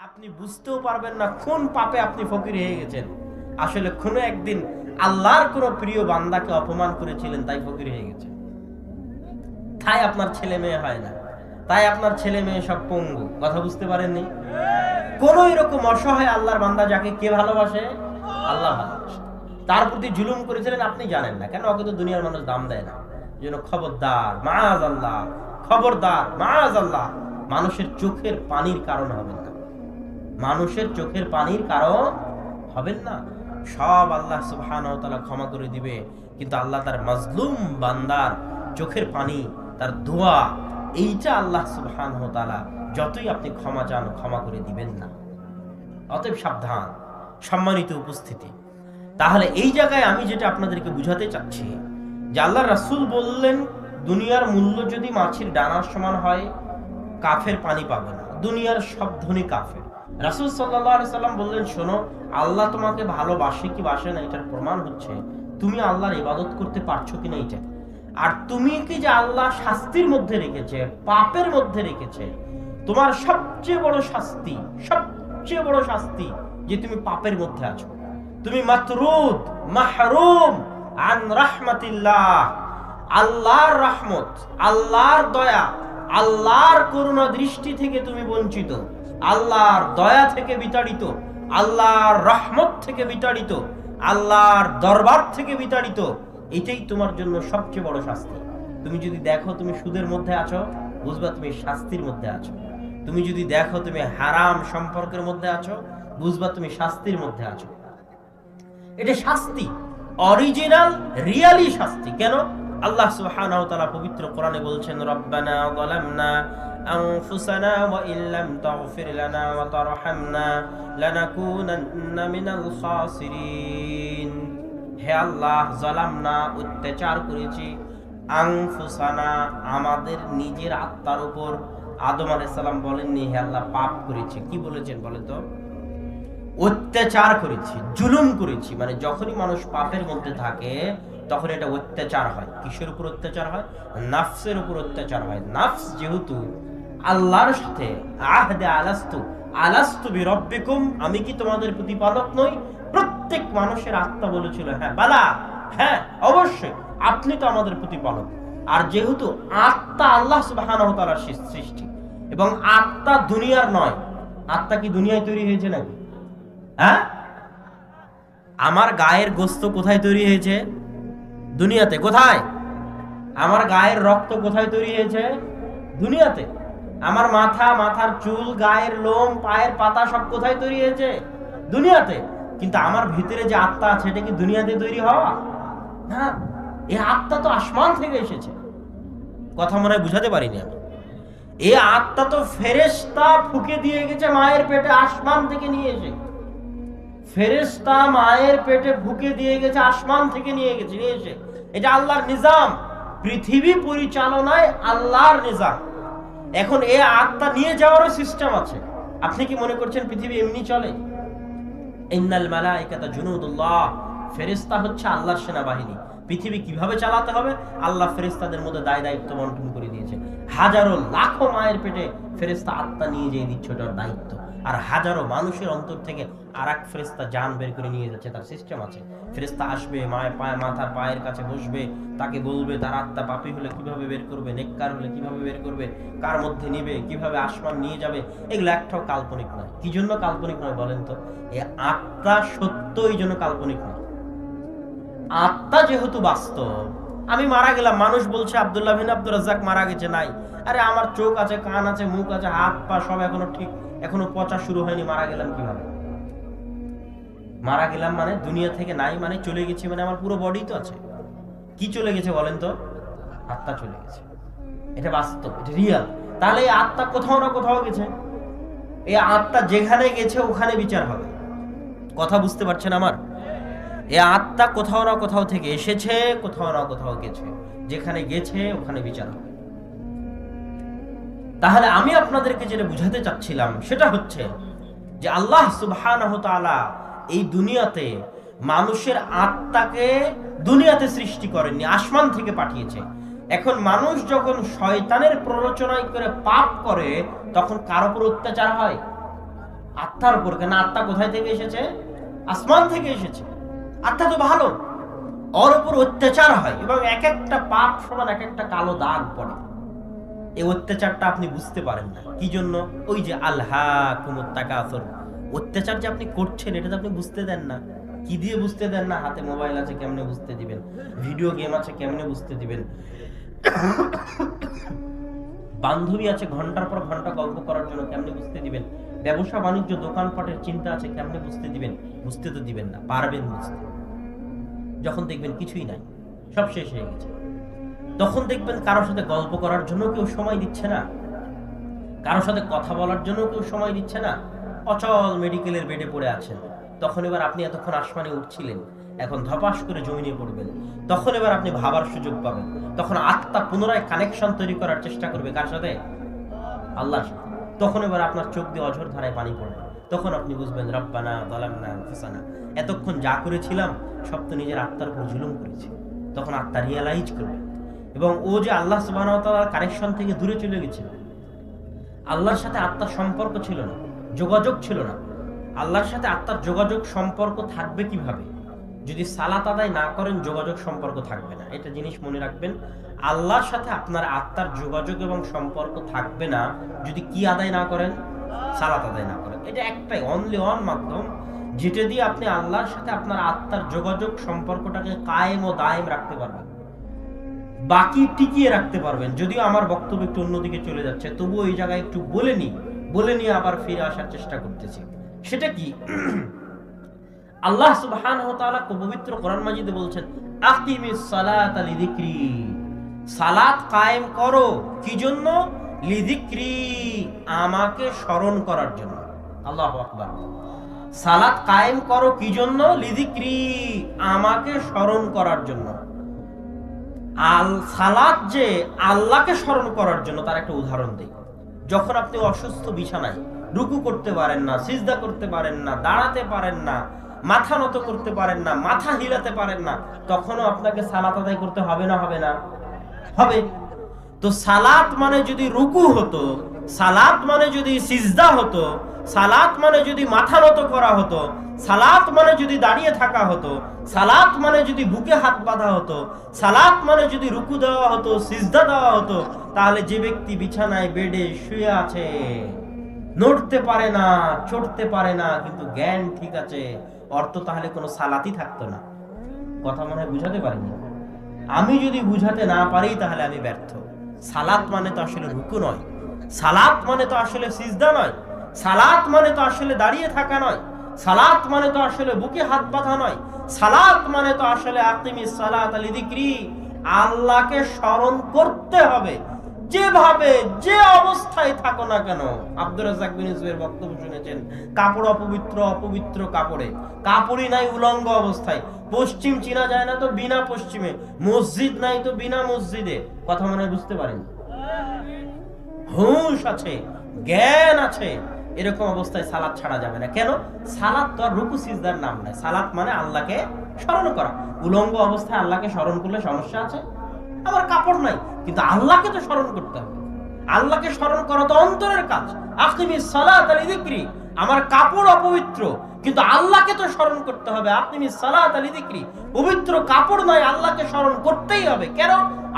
আপনি বুঝতেও পারবেন না কোন পাপে আপনি ফকির হয়ে গেছেন। আসলে কোনো একদিন আল্লাহর কোনো প্রিয় বান্দাকে অপমান করেছিলেন, তাই ফকির হয়ে গেছেন। তাই আপনার ছেলে মেয়ে হয় না, তাই আপনার ছেলে মেয়ে সব পঙ্গু। কথা বুঝতে পারেননি? কোন এরকম অসহায় আল্লাহর বান্দা যাকে কে ভালোবাসে? আল্লাহ ভালোবাসে। তার প্রতি জুলুম করেছিলেন, আপনি জানেন না কেন? ওকে তো দুনিয়ার মানুষ দাম দেয় না। যেন খবরদার, মাআযাল্লাহ, খবরদার, মাআযাল্লাহ, মানুষের চোখের পানির কারণ হবেন না। মানুষের চোখের পানির কারণ হবেন না। সব আল্লাহ সুবহানাহু ওয়া তাআলা ক্ষমা করে দিবে, কিন্তু আল্লাহ তার মাজলুম বান্দার চোখের পানি, তার দোয়া, এইটা আল্লাহ সুবহানাহু ওয়া তাআলা যতই আপনি ক্ষমা চান ক্ষমা করে দিবেন না। অতএব সাবধান। সম্মানিত উপস্থিতি, তাহলে এই জায়গায় আমি যেটা আপনাদেরকে বুঝাতে চাচ্ছি যে আল্লাহ রাসূল বললেন, দুনিয়ার মূল্য যদি মাছের ডানার সমান হয়, কাফের পানি পাবে না। দুনিয়ার সব ধনী কাফের। রাসূল সাল্লাল্লাহু আলাইহি সাল্লাম বললেন, শোনো, আল্লাহ তোমাকে ভালোবাসে কি বাসে না এটার প্রমাণ হচ্ছে তুমি আল্লাহর ইবাদত করতে পারছো কিনা এটা। আর তুমি কি যে আল্লাহ শাস্তির মধ্যে রেখেছে, পাপের মধ্যে রেখেছে, তোমার সবচেয়ে বড় শাস্তি, সবচেয়ে বড় শাস্তি যে তুমি পাপের মধ্যে আছো। তুমি মাতরুদ, মাহরুম আন রাহমাতিল্লাহ, আল্লাহর রহমত, আল্লাহর দয়া, আল্লাহর করুণা দৃষ্টি থেকে তুমি বঞ্চিত, আল্লাহর দয়া থেকে বিতাড়িত, আল্লাহর রহমত থেকে বিতাড়িত, আল্লাহর দরবার থেকে বিতাড়িত। এটাই তোমার জন্য সবচেয়ে বড় শাস্তি। তুমি যদি দেখো তুমি সুদের মধ্যে আছো, বুঝবা তুমি শাস্তির মধ্যে আছো। তুমি যদি দেখো তুমি হারাম সম্পর্কের মধ্যে আছো, বুঝবা তুমি শাস্তির মধ্যে আছো। এটা শাস্তি, অরিজিনাল রিয়ালি শাস্তি। কেন? আল্লাহ সুবহানাহু ওয়া তাআলা পবিত্র কোরআনে বলছেন, রব্বানা যালামনা আনফুসানা ওয়া ইল্লাম তাগফির লানা ওয়া তারহামনা লানাকুনান্না মিনাল খাসিরিন। হে আল্লাহ, যালামনা, অত্যাচার করেছি, আনফুসানা, আমাদের নিজের আত্মার উপর। আদম আলাইহিস সালাম বলেননি হে আল্লাহ পাপ করেছি, কি বলেছেন বলেন তো? অত্যাচার করেছি, জুলুম করেছি। মানে যখনই মানুষ পাপের মধ্যে থাকে তখন এটা অত্যাচার হয়। কিসের উপর অত্যাচার হয়? নাফসের উপর অত্যাচার হয়। নাফস যেহেতু আল্লাহর সাথে আহদে আলাস্তু বিরব্বিকুম, আমি কি তোমাদের প্রতিপালক নই? প্রত্যেক মানুষের আত্মা বলেছিল হ্যাঁ বালা, হ্যাঁ অবশ্যই আপনি তো আমাদের প্রতিপালক। আর যেহেতু আত্মা আল্লাহ সুবহানাহু ওয়া তাআলার সৃষ্টি এবং আত্মা দুনিয়ার নয়, আত্মা কি দুনিয়ায় তৈরি হয়েছে নাকি? হ্যাঁ, আমার গায়ের গোস্ত কোথায় তৈরি হয়েছে? দুনিয়াতে। কোথায়? আমার গায়ের রক্ত কোথায় তৈরি হয়েছে? দুনিয়াতে। আমার মাথা, মাথার চুল, গায়ের লোম, পায়ের পাতা সব কোথায় তৈরি হয়েছে? দুনিয়াতে। কিন্তু আমার ভিতরে যে আত্মা আছে এটা কি দুনিয়াতে তৈরি হওয়া? না, এই আত্মা তো আসমান থেকে এসেছে। কথা মনে হয় বুঝাতে পারিনি আমি। এই আত্মা তো ফেরেশতা ফুঁকে দিয়ে গেছে মায়ের পেটে, আসমান থেকে নিয়ে এসে। ফেরেশতা মায়ের পেটে ফুঁকে দিয়ে গেছে, আসমান থেকে নিয়ে এসে। এটা আল্লাহর নিজাম, পৃথিবী পরিচালনায় আল্লাহর নিজাম। এখন এই আত্মা নিয়ে যাওয়ারও সিস্টেম আছে। আপনি কি মনে করছেন পৃথিবী এমনি চলে? ইন্নাল মালাইকাতা জুনুদুল্লাহ, ফেরেশতা হচ্ছে আল্লাহর সেনাবাহিনী। পৃথিবী কিভাবে চালাতে হবে আল্লাহ ফেরেশতাদের মধ্যে দায়িত্ব বন্টন করে দিয়েছে। হাজারো লাখো মায়ের পেটে ফেরেশতা আত্মা নিয়ে যেয়ে দিচ্ছে, ওটার দায়িত্ব। আর হাজারো মানুষের অন্তর থেকে আরেক ফেরেশতা জান বের করে নিয়ে যাচ্ছে, তার সিস্টেম আছে। ফেরেশতা আসবে, মায়ের মাথার পায়ের কাছে বসবে, তাকে বলবে তার আত্মা পাপী হলে কিভাবে বের করবে, নেককার হলে কিভাবে বের করবে, কার মধ্যে নিবে, কিভাবে আসমান নিয়ে যাবে। এগুলো একটাও কাল্পনিক নয়। কি জন্য কাল্পনিক নয় বলেন তো? এই আত্মা সত্য, এই জন্য কাল্পনিক নয়। আত্মা যেহেতু বাস্তব। আমি মারা গেলাম, মানুষ বলছে আব্দুল্লাহ বিন আব্দুর রাজ্জাক মারা গেছে, নাই। আরে আমার চোখ আছে, কান আছে, মুখ আছে, হাত পা সব এখনো ঠিক, এখনো পচা শুরু হয়নি। মারা গেলাম কিভাবে? মারা গেলাম মানে দুনিয়া থেকে নাই, মানে চলে গেছি, মানে আমার পুরো বডি তো আছে। কি চলে গেছে বলেন তো? আত্মা চলে গেছে। এটা বাস্তব, এটা রিয়াল। তাহলে এই আত্মা কোথাও না কোথাও গেছে। এই আত্মা যেখানে গেছে ওখানে বিচার হবে। কথা বুঝতে পারছেন আমার? এই আত্মা কোথাও না কোথাও থেকে এসেছে, কোথাও না কোথাও গেছে। যেখানে গেছে ওখানে বিচার হবে। তাহলে আমি আপনাদেরকে যেটা বুঝাতে চাচ্ছিলাম সেটা হচ্ছে যে আল্লাহ সুবহানাহু ওয়া তাআলা এই দুনিয়াতে মানুষের আত্মাকে দুনিয়াতে সৃষ্টি করেননি, আসমান থেকে পাঠিয়েছে। এখন মানুষ যখন শয়তানের প্ররোচনায় করে পাপ করে তখন কার উপর অত্যাচার হয়? আত্মার উপর। কেন? আত্মা কোথায় থেকে এসেছে? আসমান থেকে এসেছে। আত্মা তো ভালো, ওর উপর অত্যাচার হয় এবং এক একটা পাপ সমান এক একটা কালো দাগ পড়ে। এই অত্যাচারটা আপনি বুঝতে পারেন না। কি জন্য? ওই যে আলহাকুমুত তাকাসুর, অত্যাচার যে আপনি করছেন এটা তো আপনি বুঝতে দেন না। কি দিয়ে বুঝতে দেন না? হাতে মোবাইল আছে, কেমনে বুঝতে দিবেন? ভিডিও গেম আছে, কেমনে বুঝতে দিবেন? বান্ধবী আছে ঘন্টার পর ঘন্টা গল্প করার জন্য, কেমনে বুঝতে দিবেন? ব্যবসা বাণিজ্য দোকানপাটের চিন্তা আছে, কেমনে বুঝতে দিবেন? বুঝতে তো দিবেন না, পারবেন বুঝতে। যখন দেখবেন কিছুই নাই, সব শেষ হয়ে গেছে, তখন দেখবেন কারোর সাথে গল্প করার জন্য কেউ সময় দিচ্ছে না, কারোর সাথে কথা বলার জন্য কেউ সময় দিচ্ছে না। অচল মেডিকেলের বেডে পড়ে আছেন। তখন এবার আপনি এতক্ষণ আসমানে উঠছিলেন, এখন ধপাস করে জমিনে পড়বেন। তখন এবার আপনি ভাবার সুযোগ পাবেন। তখন আত্মা পুনরায় কানেকশন তৈরি করার চেষ্টা করবে। কার সাথে? আল্লাহর সাথে। তখন এবার আপনার চোখ দিয়ে অঝর ধারায় পানি পড়বে। তখন আপনি বুঝবেন রব্বানা যালামনা আনফুসানা, এতক্ষণ যা করেছিলাম সব তো নিজের আত্মার উপর জুলুম করেছি। তখন আত্মা রিয়েলাইজ করবে এবং ও যে আল্লাহ সুবহানাহু ওয়া তাআলার কানেকশন থেকে দূরে চলে গেছিল, আল্লাহর সাথে আত্মার সম্পর্ক ছিল না, যোগাযোগ ছিল না। আল্লাহর সাথে আত্মার যোগাযোগ সম্পর্ক থাকবে কিভাবে? যদি সালাত আদায় না করেন যোগাযোগ সম্পর্ক থাকবে না। এটা জিনিস মনে রাখবেন, আল্লাহর সাথে আপনার আত্মার যোগাযোগ এবং সম্পর্ক থাকবে না যদি কি আদায় না করেন? সালাত আদায় না করেন। এটা একটাই অনলি ওয়ান মাধ্যম যেটা দিয়ে আপনি আল্লাহর সাথে আপনার আত্মার যোগাযোগ সম্পর্কটাকে কায়েম ও দায়েম রাখতে পারবেন, বাকি টিকিয়ে রাখতে পারবেন। যদিও আমার বক্তব্য একটু অন্যদিকে চলে যাচ্ছে, তবুও এই জায়গায় একটু বলে নিয়ে আবার ফিরে আসার চেষ্টা করতেছি। সেটা কি? আল্লাহ সুবহানাহু ওয়া তাআলা পবিত্র কোরআন মাজিদে বলছেন, আকিমিস সালাতা লিযিকরি, সালাত কায়েম করো কি জন্য? লিযিকরি, আমাকে স্মরণ করার জন্য। আল্লাহু আকবার। সালাত কায়েম করো কি জন্য? লিযিকরি, আমাকে স্মরণ করার জন্য। সালাত যে আল্লাহকে স্মরণ করার জন্য, তার একটা উদাহরণ দেই। যখন আপনি অসুস্থ বিছানায়, রুকু করতে পারেন না, সিজদা করতে পারেন না, দাঁড়াতে পারেন না, মাথা নত করতে পারেন না, মাথা হিলাতে পারেন না, তখনও আপনাকে সালাত আদায় করতে হবে না? হবে না? হবে। তো সালাত মানে যদি রুকু হতো, সালাত মানে যদি সিজদা হতো, সালাত মানে যদি মাথা নত করা হতো, সালাত মানে যদি দাঁড়িয়ে থাকা হতো, সালাত মানে যদি বুকে হাত বাঁধা হতো, সালাত মানে যদি রুকু দেওয়া হতো, সিজদা দেওয়া হতো, তাহলে যে ব্যক্তি বিছানায় বেডে শুয়ে আছে, নড়তে পারে না, চড়তে পারে না, কিন্তু জ্ঞান ঠিক আছে, অর্থ তাহলে কোনো সালাতই থাকতো না। কথা মনে হয় বুঝাতে পারিনি। আমি যদি বুঝাতে না পারি তাহলে আমি ব্যর্থ। সালাত মানে তো আসলে রুকু নয়, সালাত মানে তো আসলে সিজদা নয়, সালাত মানে তো আসলে দাঁড়িয়ে থাকা নয়, সালাত মানে তো আসলে বুকে হাত বাঁধা নয়, সালাত মানে তো আসলে আকিমিস সালাতা লিযিকরি, আল্লাহকে স্মরণ করতে হবে যেভাবে যে অবস্থায় থাকো না কেন। আব্দুর রাজ্জাক বিন ইউসুফের বক্তব্য শুনেছেন, কাপড় অপবিত্র কাপড়ে, কাপড়ই নাই উলঙ্গ অবস্থায়, পশ্চিম চিনা যায় না তো বিনা পশ্চিমে, মসজিদ নাই তো বিনা মসজিদে। কথা মনে বুঝতে পারেন? হুঁশ আছে, জ্ঞান আছে, এরকম অবস্থায় সালাত ছাড়া যাবে না। কেন? সালাত তো আর রুকু সিজদার নাম নয়। সালাত মানে আল্লাহকে স্মরণ করা। উলঙ্গ অবস্থায় আল্লাহকে স্মরণ করলে সমস্যা আছে? আমার কাপড় নাই, কিন্তু আল্লাহকে তো স্মরণ করতে হবে। আল্লাহকে স্মরণ করা তো অন্তরের কাজ। আকিমিস সালাতা লিযিকরি, আমার কাপড় অপবিত্র, কিন্তু আল্লাহকে তো স্মরণ করতে হবে। আকিমিস সালাতা লিযিকরি, পবিত্র কাপড় নয়, আল্লাহকে স্মরণ করতেই হবে। কেন?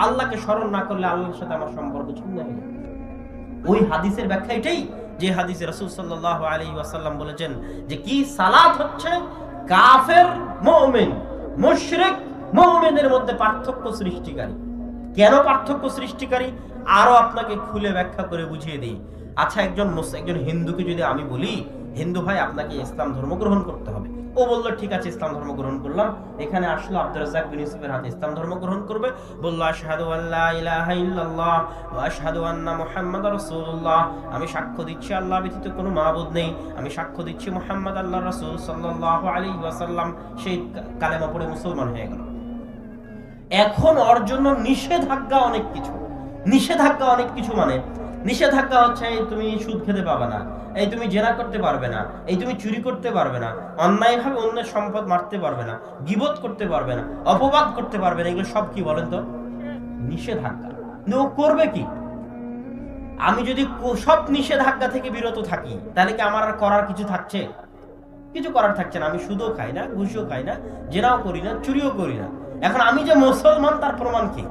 আল্লাহকে স্মরণ না করলে আল্লাহর সাথে আমার সম্পর্ক ছিন্ন হয়ে যাবে। ওই হাদিসের ব্যাখ্যা এটাই, যে হাদিসে রাসূল সাল্লাল্লাহু আলাইহি ওয়াসাল্লাম বলেছেন যে কি সালাত হচ্ছে কাফের মুমিন মুশরিক মুমিনের মধ্যে পার্থক্য সৃষ্টিকারী। কেন পার্থক্য সৃষ্টিকারী? আরো আপনাকে খুলে ব্যাখ্যা করে বুঝিয়ে দিই। আচ্ছা, একজন হিন্দুকে যদি আমি বলি, হিন্দু ভাই আপনাকে ইসলাম ধর্ম গ্রহণ করতে হবে, ও বললো ঠিক আছে ইসলাম ধর্ম গ্রহণ করলাম। এখানে আসলো আব্দুর রাজ্জাক বিন ইউসুফের হাতে ইসলাম ধর্ম গ্রহণ করবে, বললো আশহাদু আল্লা ইলাহা ইল্লাল্লাহ ওয়া আশহাদু আন্না মুহাম্মাদার রাসূলুল্লাহ, আমি সাক্ষ্য দিচ্ছি আল্লাহ ব্যতীত কোনো মাবুদ নেই, আমি সাক্ষ্য দিচ্ছি মুহাম্মদ আল্লাহর রাসূল সাল্লাল্লাহু আলাইহি ওয়াসাল্লাম। সেই কালেমা পড়ে মুসলমান হয়ে গেল। এখন ওর জন্য নিষেধাজ্ঞা অনেক কিছু। মানে নিষেধাজ্ঞা হচ্ছে, এই তুমি সুদ খেতে পাবে না, এই তুমি জেনা করতে পারবে না, এই তুমি চুরি করতে পারবে না, অন্যায়ভাবে অন্যের সম্পদ মারতে পারবে না, গীবত করতে পারবে না, অপবাদ করতে পারবে না। এগুলো সব কি বলেন তো? নিষেধাজ্ঞা। ও করবে কি? আমি যদি সব নিষেধাজ্ঞা থেকে বিরত থাকি তাহলে কি আমার আর করার কিছু থাকছে? কিছু করার থাকছে না। আমি সুদও খাই না, ঘুষও খাই না, জেনাও করি না, চুরিও করি না। এখন আমি যে মুসলমান তার প্রমাণ কি?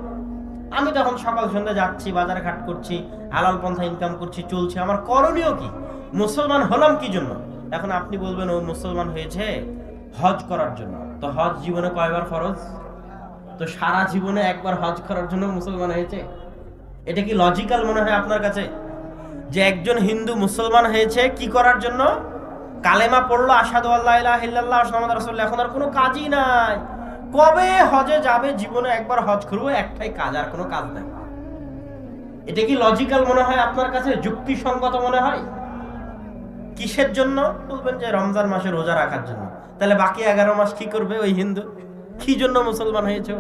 আমি তখন সকাল সন্ধ্যা যাচ্ছি, বাজারে ঘাট করছি, হালাল পন্থা ইনকাম করছি, চলছে। আমার করণীয় কি? মুসলমান হলাম কি জন্য? এখন আপনি বলবেন ও মুসলমান হয়েছে হজ করার জন্য। তো হজ জীবনে কয়বার ফরজ? তো সারা জীবনে একবার হজ করার জন্য মুসলমান হয়েছে? এটা কি লজিক্যাল মনে হয় আপনার কাছে যে একজন হিন্দু মুসলমান হয়েছে কি করার জন্য? কালেমা পড়লো, আশহাদু আল্লা ইলাহা ইল্লাল্লাহ মুহাম্মাদুর রাসূলুল্লাহ, এখন আর কোনো কাজই নাই। কবে হজে যাবে? জীবনে একবার হজ করবো, একটাই কাজ, আর কোনো কাজ নাই। এটা কি লজিক্যাল মনে হয় আপনার কাছে? যুক্তিসঙ্গত মনে হয়? কিসের জন্য? বলবেন যে রমজান মাসে রোজা রাখার জন্য। তাহলে বাকি 11 মাস কি করবে ওই হিন্দু? কি জন্য মুসলমান হয়েছে?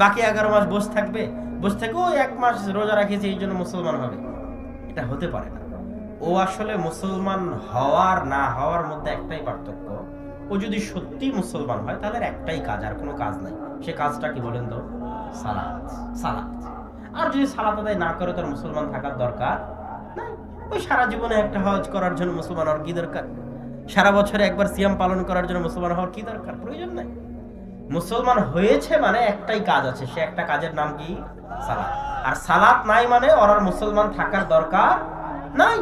বাকি 11 মাস বসে থাকবে, বসে থেকে ওই 1 মাস রোজা রাখেছে এই জন্য মুসলমান হবে? এটা হতে পারে না। ও আসলে মুসলমান হওয়ার না হওয়ার মধ্যে একটাই পার্থক্য। ও যদি সত্যি মুসলমান হয় তাহলে একটাই কাজ, আর কোনো কাজ নাই। সে কাজটা কি বলেন তো? সালাত। সালাত। আর যদি সালাত আদায় না করে তার মুসলমান থাকার দরকার নাই। ওই সারা জীবনে একটা হজ করার জন্য মুসলমান হওয়ার কি দরকার? সারা বছরে একবার সিয়াম পালন করার জন্য মুসলমান হওয়ার কি দরকার? প্রয়োজন নাই। মুসলমান হয়েছে মানে একটাই কাজ আছে, সে একটা কাজের নাম কি? সালাত। আর সালাত নাই মানে ওর আর মুসলমান থাকার দরকার নাই।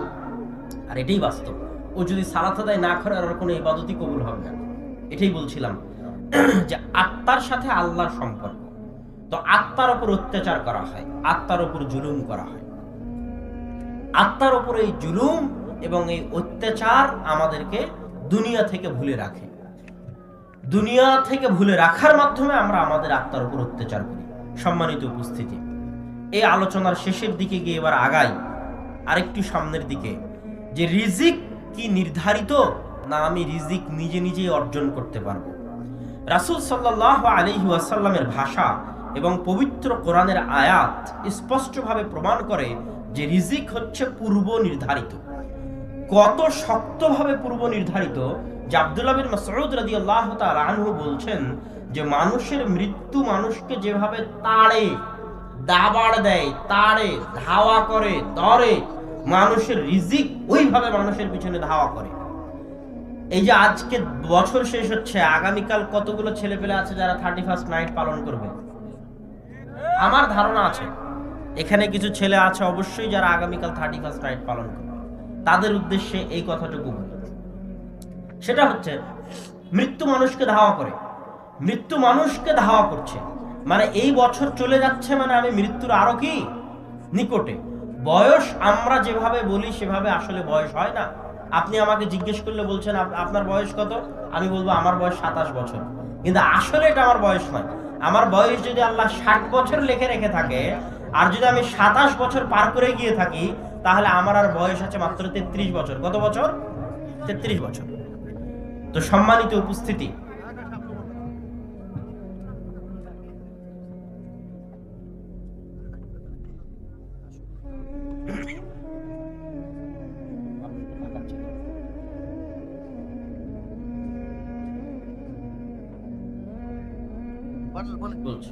আর এটাই বাস্তব। ও যদি সালাত আদায় না করে আর কোনো ইবাদতই কবুল হবে না। এটাই বলছিলাম যে আত্মার সাথে আল্লাহর সম্পর্ক। তো আত্মার উপর অত্যাচার করা হয়, আত্মার উপর জুলুম করা হয়। আত্মার উপর এই জুলুম এবং এই অত্যাচার আমাদেরকে দুনিয়া থেকে ভুলে রাখে। দুনিয়া থেকে ভুলে রাখার মাধ্যমে আমরা আমাদের আত্মার উপর অত্যাচার করি। সম্মানিত উপস্থিতি, এই আলোচনার শেষের দিকে গিয়ে এবার আগাই আরেকটু সামনের দিকে, যে রিজিক কি নির্ধারিত, না আমি রিজিক নিজে নিজেই অর্জন করতে পারবো? রাসূল সাল্লাল্লাহু আলাইহি ওয়াসাল্লামের ভাষা এবং পবিত্র কোরআনের আয়াত স্পষ্টভাবে প্রমাণ করে যে রিজিক হচ্ছে পূর্ব নির্ধারিত। কত শক্তভাবে পূর্ব নির্ধারিত যে আব্দুল্লাহ বিন মাসউদ রাদিয়াল্লাহু তাআলা আনহু বলছেন যে মানুষের মৃত্যু মানুষকে যেভাবে তাড়ে, দাবাড় দেয়, তাড়ে, ধাওয়া করে, ধরে, মানুষের রিজিক ওইভাবে মানুষের পিছনে ধাওয়া করে। এই যে আজকে বছর শেষ হচ্ছে, আগামীকাল কতগুলো ছেলে পেলে আছে যারা 31st নাইট পালন করবে? আমার ধারণা আছে এখানে কিছু ছেলে আছে অবশ্যই যারা আগামীকাল 31st নাইট পালন করবে। তাদের উদ্দেশ্যে এই কথাটুকু বলি, সেটা হচ্ছে মৃত্যু মানুষকে ধাওয়া করে, মৃত্যু মানুষকে ধাওয়া করছে। মানে এই বছর চলে যাচ্ছে মানে আমি মৃত্যুর আরো কি নিকটে। বয়স আমরা যেভাবে বলি সেভাবে আসলে বয়স হয় না। আপনি আমাকে জিজ্ঞেস করলে বলছেন আপনার বয়স কত, আমি বলবো আমার বয়স 27 বছর, কিন্তু আসলে এটা আমার বয়স নয়। আমার বয়স যদি আল্লাহ 60 বছর লিখে রেখে থাকে আর যদি আমি 27 বছর পার করে গিয়ে থাকি, তাহলে আমার আর বয়স আছে মাত্র 33 বছর। কত বছর? 33 বছর। তো সম্মানিত উপস্থিতি, বলছি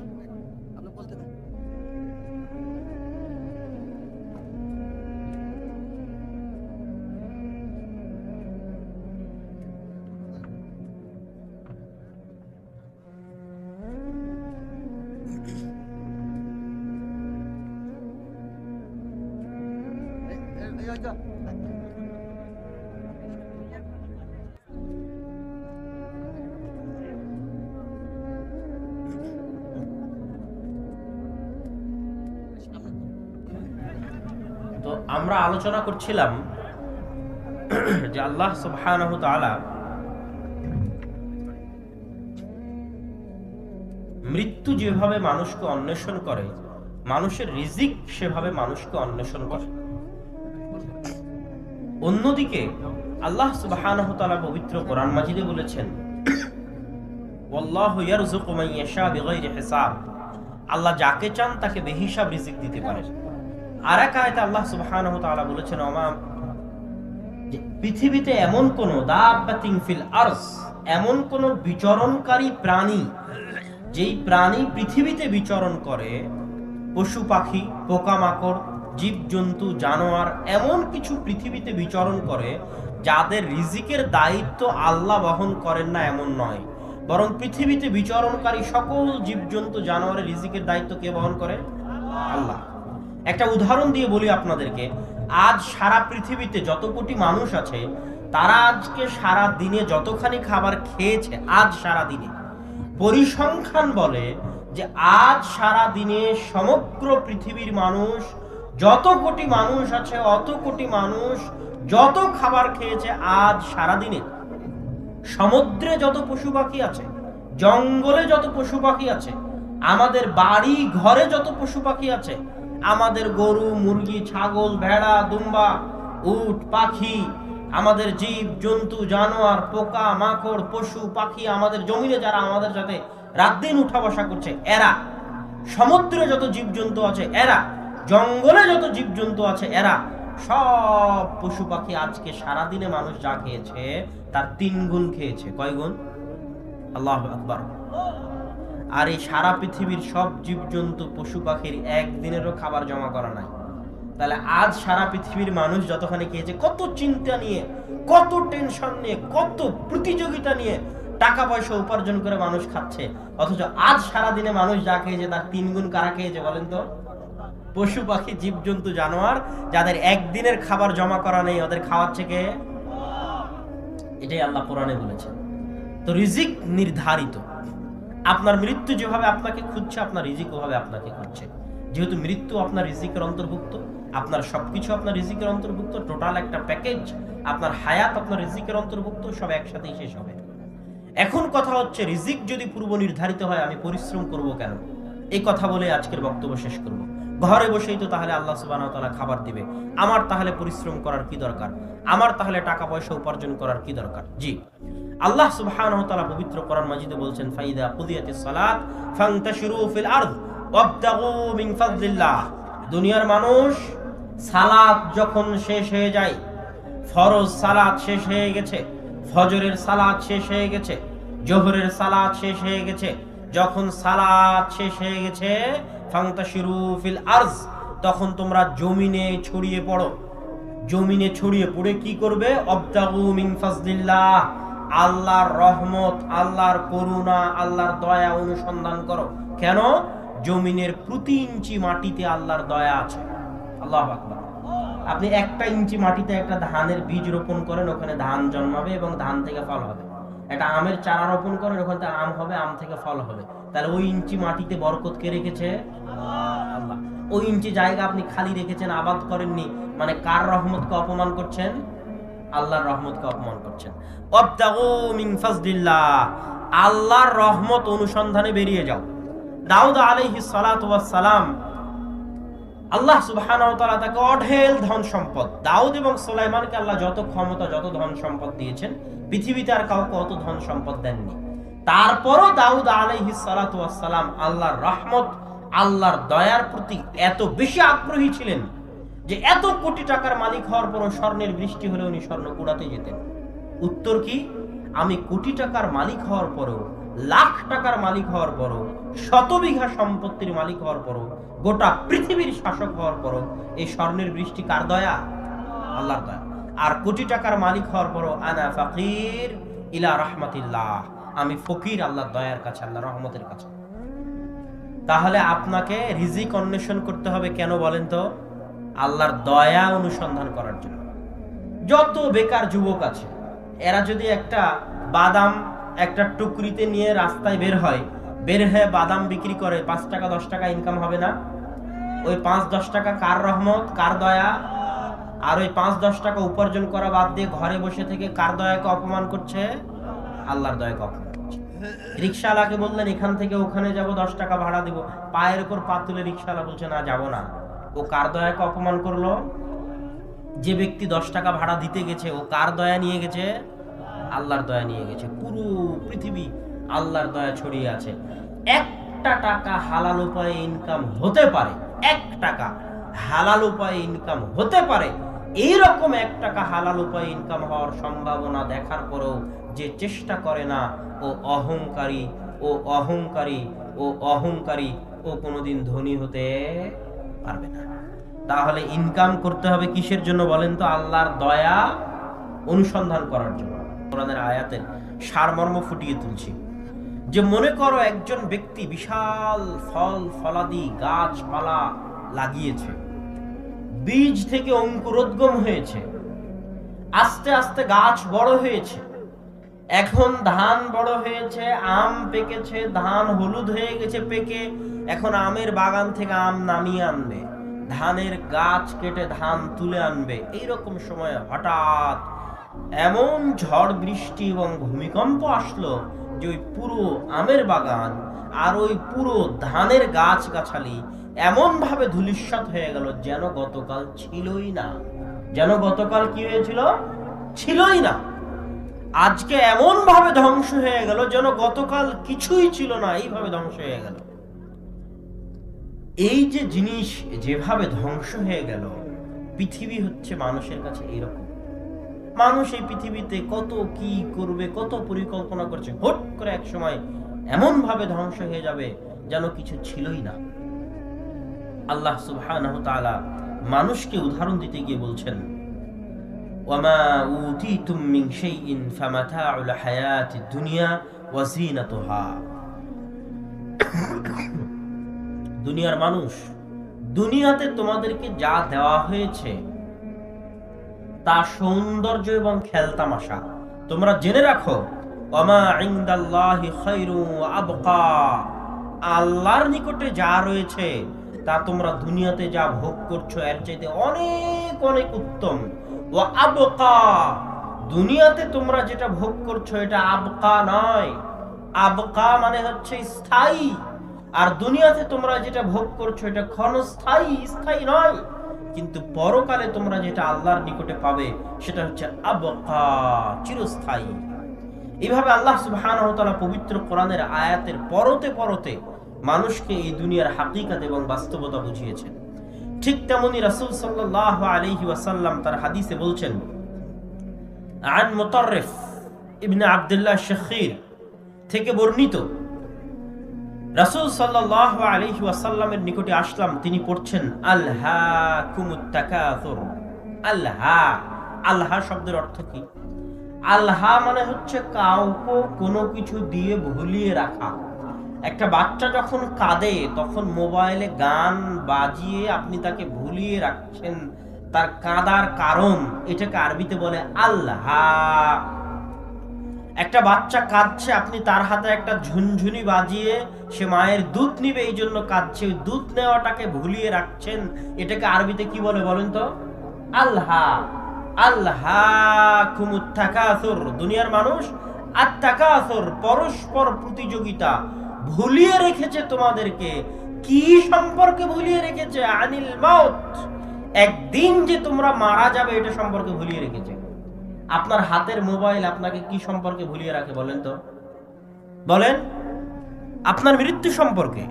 তো আমরা আলোচনা করছিলাম যে আল্লাহ সুবহানাহু তাআলা মৃত্যু যেভাবে মানুষকে অন্বেষণ করে, মানুষের রিজিক সেভাবে মানুষকে অন্বেষণ করে। অন্যদিকে আল্লাহ সুবহানাহু তাআলা পবিত্র কোরআন মাজিদে বলেছেন, ওয়াল্লাহু ইয়ারযুকু মান ইয়াশা বিগাইরি হিসাব, আল্লাহ যাকে চান তাকে বেহিসাব রিজিক দিতে পারেন। আর এক আয়াতে আল্লাহ সুবহানাহু তাআলা বলেছেন, পৃথিবীতে এমন কোন দাব্বাতিন ফিল আরজ, এমন কোন বিচরণকারী প্রাণী, যেই প্রাণী পৃথিবীতে বিচরণ করে, পশু পাখি, পোকামাকড়, জীবজন্তু জানোয়ার এমন কিছু পৃথিবীতে বিচরণ করে যাদের রিজিকের দায়িত্ব আল্লাহ বহন করেন না এমন নয়, বরং পৃথিবীতে বিচরণকারী সকল জীবজন্তু জানোয়ারের রিজিকের দায়িত্ব কে বহন করে? আল্লাহ। একটা উদাহরণ দিয়ে বলি আপনাদেরকে, আজ সারা পৃথিবীতে যত কোটি মানুষ আছে তারা আজকে সারা দিনে যতখানি খাবার খেয়েছে, আজ সারা দিনে পরিসংখ্যান বলে যে আজ সারা দিনে সমগ্র পৃথিবীর মানুষ, যত কোটি মানুষ আছে অত কোটি মানুষ যত খাবার খেয়েছে আজ সারা দিনে। সমুদ্রে যত পশু পাখি আছে, জঙ্গলে যত পশু পাখি আছে, আমাদের বাড়ি ঘরে যত পশু পাখি আছে, আমাদের গরু মুরগি ছাগল ভেড়া দুম্বা উট পাখি, আমাদের জীব জন্তু জানোয়ার পোকা মাকড় পশু পাখি, আমাদের জমিনে যারা আমাদের সাথে রাত দিন উঠা বসা করছে এরা, সমুদ্রে যত জীবজন্তু আছে এরা, জঙ্গলে যত জীবজন্তু আছে এরা, সব পশু পাখি আজকে সারাদিনে মানুষ যা খেয়েছে তার 3 গুণ খেয়েছে। কয় গুণ? আল্লাহু আকবার। আর এই সারা পৃথিবীর সব জীবজন্তু পশু পাখির একদিনেরও খাবার জমা করা নাই। তাহলে আজ সারা পৃথিবীর মানুষ যতখানি খেয়েছে, কত চিন্তা নিয়ে, কত টেনশন নিয়ে, কত প্রতিযোগিতা নিয়ে টাকা পয়সা উপার্জন করে মানুষ খাচ্ছে, অথচ আজ সারা দিনে মানুষ যা খেয়েছে তার 3 গুণ কারা খেয়েছে বলেন তো? পশু পাখি জীবজন্তু জানোয়ার, যাদের একদিনের খাবার জমা করা নেই, ওদের খাওয়াচ্ছে কে? এটাই আল্লাহ কোরআনে বলেছেন। তো রিজিক নির্ধারিত। আপনার মৃত্যু যেভাবে আপনাকে খুঁজছে, আপনার রিজিক ওভাবে আপনাকে খুঁজছে। যেহেতু মৃত্যু আপনার রিজিকের অন্তর্ভুক্ত, আপনার সবকিছু আপনার রিজিকের অন্তর্ভুক্ত, টোটাল একটা প্যাকেজ, আপনার হায়াত আপনার রিজিকের অন্তর্ভুক্ত, সব একসাথেই শেষ হবে। এখন কথা হচ্ছে, রিজিক যদি পূর্ব নির্ধারিত হয় আমি পরিশ্রম করব কেন? এই কথা বলে আজকের বক্তব্য শেষ করব। ঘরে বসেই তো তাহলে আল্লাহ সুবহানাহু ওয়া তাআলা খাবার দিবে, আমার তাহলে পরিশ্রম করার কি দরকার? আমার তাহলে টাকা পয়সা উপার্জন করার কি দরকার? জি, আল্লাহ সুবহানাহু ওয়া তাআলা পবিত্র কোরআন মাজিদে বলছেন, ফাইদা কুদিয়াতিস সালাত ফান্তাশিরু ফিল আরদ ওয়াবতাগু মিন ফাদলিল্লাহ। দুনিয়ার মানুষ, সালাত যখন শেষ হয়ে যায়, ফরজ সালাত শেষ হয়ে গেছে, ফজরের সালাত শেষ হয়ে গেছে, জোহরের সালাত শেষ হয়ে গেছে, যখন সালাত শেষ হয়ে গেছে, ফান্তাশিরু ফিল আরজ, তখন তোমরা জমিনে ছড়িয়ে পড়ো। জমিনে ছড়িয়ে পড়ে কি করবে? ওয়াবতাগু মিন ফাদলিল্লাহ, আল্লাহর রহমত, আল্লাহর করুণা, আল্লাহর দয়া অনুসন্ধান করো। কেন? জমিনের প্রতি ইঞ্চি মাটিতে আল্লাহর দয়া আছে। আল্লাহু আকবার। আপনি 1 ইঞ্চি মাটিতে একটা ধানের বীজ রোপণ করেন, ওখানে ধান জন্মাবে এবং ধান থেকে ফল হবে। একটা আমের চারা রোপণ করেন, ওখানে থেকে আম হবে, আম থেকে ফল হবে। তাহলে ওই ইঞ্চি মাটিতে বরকত কে রেখেছে? আল্লাহ। ওই ইঞ্চি জায়গা আপনি খালি রেখেছেন, আবাদ করেননি, মানে কার রহমতকে অপমান করছেন? আল্লাহর রহমতকে অপমান করছেন। ওয়াবতাগু মিন ফাজলিল্লাহ, আল্লাহর রহমত অনুসন্ধানে বেরিয়ে যাও। দাউদ আলাইহিস সালাতু ওয়াস সালাম, আল্লাহ সুবহানাহু ওয়া তাআলা তাকে অঢেল ধন সম্পদ, দাউদ এবং সুলাইমানকে আল্লাহ যত ক্ষমতা যত ধন সম্পদ দিয়েছেন, পৃথিবীতে আর কাউকে অত ধন সম্পদ দেননি। তারপরও দাউদ আলাইহিস সালাতু ওয়াস সালাম আল্লাহর রহমত, আল্লাহর দয়ার প্রতি এত বেশি আগ্রহী ছিলেন যে এত কোটি টাকার মালিক হওয়ার পরও স্বর্ণের বৃষ্টি হলে উনি স্বর্ণ কুড়াতে যেতেন। উত্তর কি? আমি কোটি টাকার মালিক হওয়ার পরও, লাখ টাকার মালিক হওয়ার পরও, 100 বিঘা সম্পত্তির মালিক হওয়ার পরও, গোটা পৃথিবীর শাসক হওয়ার পরও এই স্বর্ণের বৃষ্টি কার দয়া? আল্লাহর দয়া। আর কোটি টাকার মালিক হওয়ার পরও আনা ফাকির ইলা রাহমাতিল্লাহ, আমি ফকির আল্লাহর দয়ার কাছে, আল্লাহর রহমতের কাছে। তাহলে আপনাকে রিজিক অন্বেষণ করতে হবে কেন বলেন তো? আল্লাহর দয়া অনুসন্ধান করার জন্য। যত বেকার যুবক আছে, এরা যদি একটা বাদাম একটা টুকরিতে নিয়ে রাস্তায় বের হয়, বের হয়ে বাদাম বিক্রি করে, 5 টাকা 10 টাকা ইনকাম হবে না? ওই 5-10 টাকা কার রহমত, কার দয়া? আর ওই 5-10 টাকা উপার্জন করা বাদ দিয়ে ঘরে বসে থেকে কার দয়াকে অপমান করছে? আল্লাহর দয়াকে অপমান করছে। রিকশাওয়ালাকে বললেন এখান থেকে ওখানে যাব, 10 টাকা ভাড়া দিব, পায়ের উপর পা তুলে রিকশাওয়ালা বলছে না যাব না। ও কার দয়াকে অপমান করলো? যে ব্যক্তি 10 টাকা ভাড়া দিতে গেছে, ও কার দয়া নিয়ে গেছে? আল্লাহর দয়া নিয়ে গেছে। পুরো পৃথিবী আল্লাহর দয়া ছড়িয়ে আছে। 1 টাকা হালাল উপায়ে ইনকাম হতে পারে, 1 টাকা হালাল উপায়ে ইনকাম হতে পারে, এইরকম 1 টাকা হালাল উপায়ে ইনকাম হওয়ার সম্ভাবনা দেখার পরেও যে চেষ্টা করে না, ও অহংকারী, ও অহংকারী, ও অহংকারী, ও কোনোদিন ধনী হতে পারবে না। তাহলে ইনকাম করতে হবে কিসের জন্য বলেন তো? আল্লাহর দয়া অনুসন্ধান করার জন্য। কোরআনের আয়াতের সারমর্ম ফুটিয়ে তুলছি যে মনে করো একজন ব্যক্তি বিশাল ফল ফলাদি গাছপালা লাগিয়েছে, বীজ থেকে অঙ্কুরোদ্গম হয়েছে, আস্তে আস্তে গাছ বড় হয়েছে, এখন ধান বড় হয়েছে, আম পেকেছে, ধান হলুদ হয়ে গেছে পেকে, এখন আমের বাগান থেকে আম নামিয়ে আনবে, ধানের গাছ কেটে ধান তুলে আনবে। এইরকম সময় হঠাৎ এমন ঝড় বৃষ্টি এবং ভূমিকম্প আসলো যে ওই পুরো আমের বাগান আর ওই পুরো ধানের গাছ গাছালি এমন ভাবে ধূলিসাৎ হয়ে গেল যেন গতকাল ছিলই না। যেন গতকাল কি হয়েছিল? ছিলই না। আজকে এমন ভাবে ধ্বংস হয়ে গেল যেন গতকাল কিছুই ছিল না, এইভাবে ধ্বংস হয়ে গেল। এই যে জিনিস যেভাবে ধ্বংস হয়ে গেল, পৃথিবী হচ্ছে মানুষের কাছে এরকম। মানুষ এই পৃথিবীতে কত কি করবে, কত পরিকল্পনা করছে, হুট করে এক সময় এমন ভাবে ধ্বংস হয়ে যাবে যেন কিছু ছিলই না। আল্লাহ সুবহানাহু ওয়া তাআলা মানুষকে উদাহরণ দিতে গিয়ে বলছেন, ওয়ামা উতিতুম মিন শাইইন ফামাতাউল হায়াতিদ দুনিয়া ওয়া যিনাতুহা। দুনিয়ার মানুষ, দুনিয়াতে তোমাদেরকে যা দেওয়া হয়েছে তা সৌন্দর্য এবং খেলতামাশা। তোমরা জেনে রাখো, ওয়ামা ইনদাল্লাহি খায়রু ওয়া আবকা, আল্লাহর নিকটে যা রয়েছে তা তোমরা দুনিয়াতে যা ভোগ করছো এর চাইতে অনেক অনেক উত্তম। ওয়া আবকা, দুনিয়াতে তোমরা যেটা ভোগ করছো এটা আবকা নয়। আবকা মানে হচ্ছে স্থায়ী, আর দুনিয়াতে তোমরা যেটা ভোগ করছো এটা ক্ষণস্থায়ী, স্থায়ী নয়। কিন্তু পরকালে তোমরা যেটা আল্লাহর নিকটে পাবে সেটা হচ্ছে আবকা, চিরস্থায়ী। এইভাবে আল্লাহ সুবহানাহু ওয়া তাআলা পবিত্র কোরআনের আয়াতের পরতে পরতে মানুষকে এই দুনিয়ার হাকিকত এবং বাস্তবতা বুঝিয়েছেন। ঠিক তেমনি রাসূল সাল্লাল্লাহু আলাইহি ওয়াসাল্লাম তার হাদিসে বলছেন, আন মুতাররিফ ইবনে আব্দুল্লাহ শাখীর থেকে বর্ণিত, রাসূল সাল্লাল্লাহু আলাইহি ওয়াসাল্লামের নিকটে আসলাম, তিনি পড়ছেন আলহাকুমুত তাকাসুর। আল্লাহ, আল্লাহ শব্দের অর্থ কি? আল্লাহ মানে হচ্ছে কাউকে কোনো কিছু দিয়ে ভুলিয়ে রাখা। একটা বাচ্চা যখন কাঁদে তখন মোবাইলে গান বাজিয়ে আপনি তাকে ভুলিয়ে রাখছেন তার কাঁদার কারণ, এটাকে আরবিতে বলে আল্লাহ। একটা বাচ্চা কাঁদছে, আপনি তার হাতে একটা ঝুনঝুনি বাজিয়ে সে মায়ের দুধ নিবে এই জন্য কাঁদছে, ওই দুধ নেওয়াটাকে ভুলিয়ে রাখছেন, এটাকে আরবিতে কি বলে বলেন তো? আল্লাহ। আল্লাহাকুমুত তাকাসুর, দুনিয়ার মানুষ আত-তাকাসুর, পরস্পর প্রতিযোগিতা, ভুলিয়ে রেখেছে তোমাদেরকে। কি সম্পর্কে ভুলিয়ে রেখেছে? আনিল মাউত, একদিন যে তোমরা মারা যাবে এটা সম্পর্কে ভুলিয়ে রেখেছে। আপনার হাতের মোবাইল আপনাকে কি সম্পর্কে ভুলিয়ে রাখে বলেন তো? বলেন, আপনার মৃত্যু সম্পর্কে।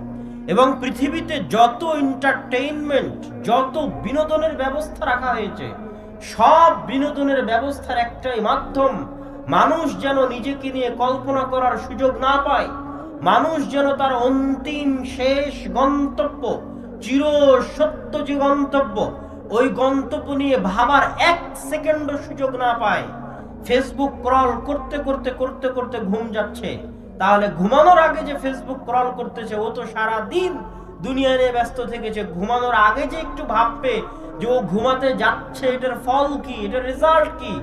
এবং পৃথিবীতে যত এন্টারটেইনমেন্ট, যত বিনোদনের ব্যবস্থা রাখা হয়েছে, সব বিনোদনের ব্যবস্থার একটাই মাধ্যম, মানুষ যেন নিজেকে নিয়ে কল্পনা করার সুযোগ না পায়, মানুষ যেন তার অন্তিম শেষ গন্তব্য, চির সত্য যে গন্তব্য, ওই গন্তব্য নিয়ে ভাবার এক সেকেন্ডও সুযোগ না পায়। ফেসবুক স্ক্রল করতে করতে করতে করতে ঘুম যাচ্ছে, তাহলে ঘুমানোর আগে যে ফেসবুক স্ক্রল করতেছে ও তো সারা দিন দুনিয়া নিয়ে ব্যস্ত থেকেছে। ঘুমানোর আগে যে একটু ভাববে যে ও ঘুমাতে যাচ্ছে, এটার ফল কি, এটার রেজাল্ট কি,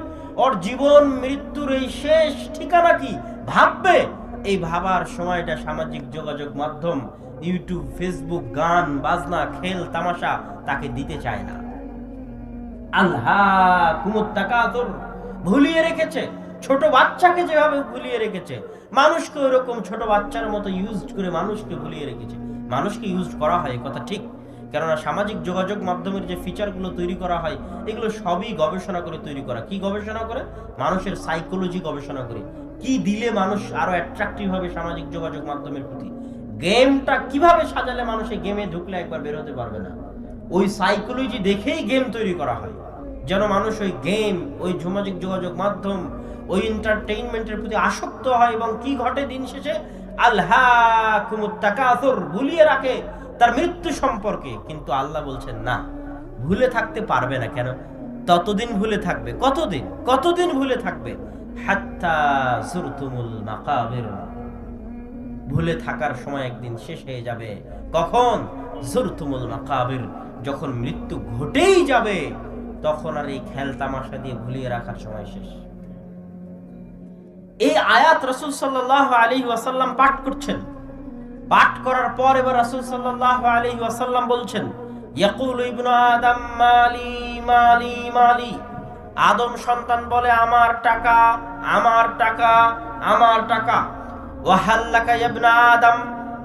ওর জীবন মৃত্যুর এই শেষ ঠিকানা কি, ভাববে। এই ভাবার সময়টা সামাজিক যোগাযোগ মাধ্যম, ইউটিউব, ফেসবুক, গান বাজনা, খেল তামাশা তাকে দিতে চায় না। আল্লাহাকুমুত তাকাসুর, ভুলিয়ে রেখেছে। ছোট বাচ্চাকে যেভাবে ভুলিয়ে রেখেছে, মানুষকে ওরকম ছোট বাচ্চার মতো ইউজ করে মানুষকে ভুলিয়ে রেখেছে। মানুষকে ইউজ করা হয় কথা ঠিক, কেননা সামাজিক যোগাযোগ মাধ্যমের যে ফিচারগুলো তৈরি করা হয় এগুলো সবই গবেষণা করে তৈরি করা। কি গবেষণা করে? মানুষের সাইকোলজি গবেষণা করে, কি দিলে মানুষ আরো অ্যাট্রাকটিভ হবে সামাজিক যোগাযোগ মাধ্যমের প্রতি, গেমটা কিভাবে সাজালে মানুষ এই গেমে ঢুকলে একবার বের হতে পারবে না। ওই সাইকোলজি দেখেই গেম তৈরি করা হয়, যেন মানুষ ওই গেম, ওই সামাজিক যোগাযোগ মাধ্যম, ওই এন্টারটেইনমেন্টের প্রতি আসক্ত হয়। এবং কি ঘটে দিন শেষে? আল্লাহাকুমুত তাকাসুর, ভুলিয়ে রাখে তার মৃত্যু সম্পর্কে। কিন্তু আল্লাহ বলছেন না, ভুলে থাকতে পারবে না। কেন? ততদিন ভুলে থাকবে। কতদিন ভুলে থাকবে? হাত্তা যুরতুমুল মাকাবির, ভুলে থাকার সময় একদিন শেষ হয়ে যাবে। কখন? যুরতুমুল মাকাবির, যখন মৃত্যু ঘটেই যাবে, তখন আর এই খেল তামাশা দিয়ে ভুলিয়ে রাখার সময় শেষ। এই আয়াত রাসূল সাল্লাল্লাহু আলাইহি ওয়াসাল্লাম পাঠ করছেন। পাঠ করার পর এবার রাসূল সাল্লাল্লাহু আলাইহি ওয়াসাল্লাম বলছেন, ইয়াকুলু ইবনু আদম মালি মালি মালি, আদম সন্তান বলে আমার টাকা, আমার টাকা, আমার টাকা। ওয়া হাল্লাকা ইয়া ইবনা আদম,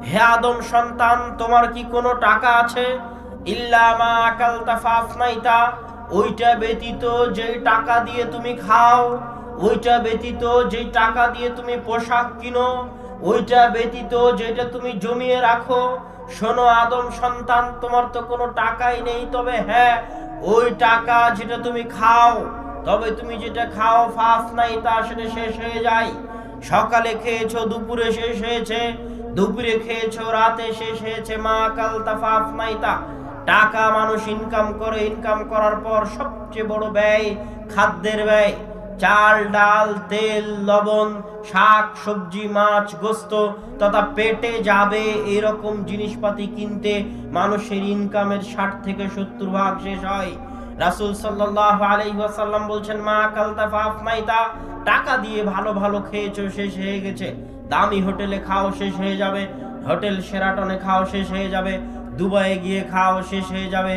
হে আদম সন্তান তোমার কি কোনো টাকা আছে? ইল্লা মা আকালতা ফাফনাইতা, ওইটা ব্যতীত যেই টাকা দিয়ে তুমি খাও, ওইটা ব্যতীত যেই টাকা দিয়ে তুমি পোশাক কিনো, ওইটা ব্যতীত যেটা তুমি জমিয়ে রাখো। শোনো আদম সন্তান, তোমার তো কোনো টাকাই নেই, তবে হ্যাঁ ওই টাকা যেটা তুমি খাও, তবে তুমি যেটা খাও ফাফনাইতা, সেটা শেষ হয়ে যায়। সকালে খেয়েছো, দুপুরে শেষ হয়েছে, দুপুরে খেয়েছো, রাতে শেষ হয়েছে। মা কালতা ফাফনাইতা, টাকা মানুষ ইনকাম করে, ইনকাম করার পর সবচেয়ে বড় ব্যয় খাদ্যের ব্যয়। চাল ডাল তেল লবণ শাক সবজি মাছ গোস্ত তথা পেটে যাবে এরকম জিনিসপাতি কিনতে মানুষের ইনকামের 60 থেকে 70 ভাগ শেষ হয়। রাসূল সাল্লাল্লাহু আলাইহি ওয়াসাল্লাম বলছেন, মা কালতা ফাফনাইতা, টাকা দিয়ে ভালো ভালো খেয়েছো, শেষ হয়ে গেছে। দামি হোটেলে খাও, শেষ হয়ে যাবে। হোটেল শেরাটনে খাও, শেষ হয়ে যাবে। দুবাইয়ে গিয়ে খাও, শেষ হয়ে যাবে।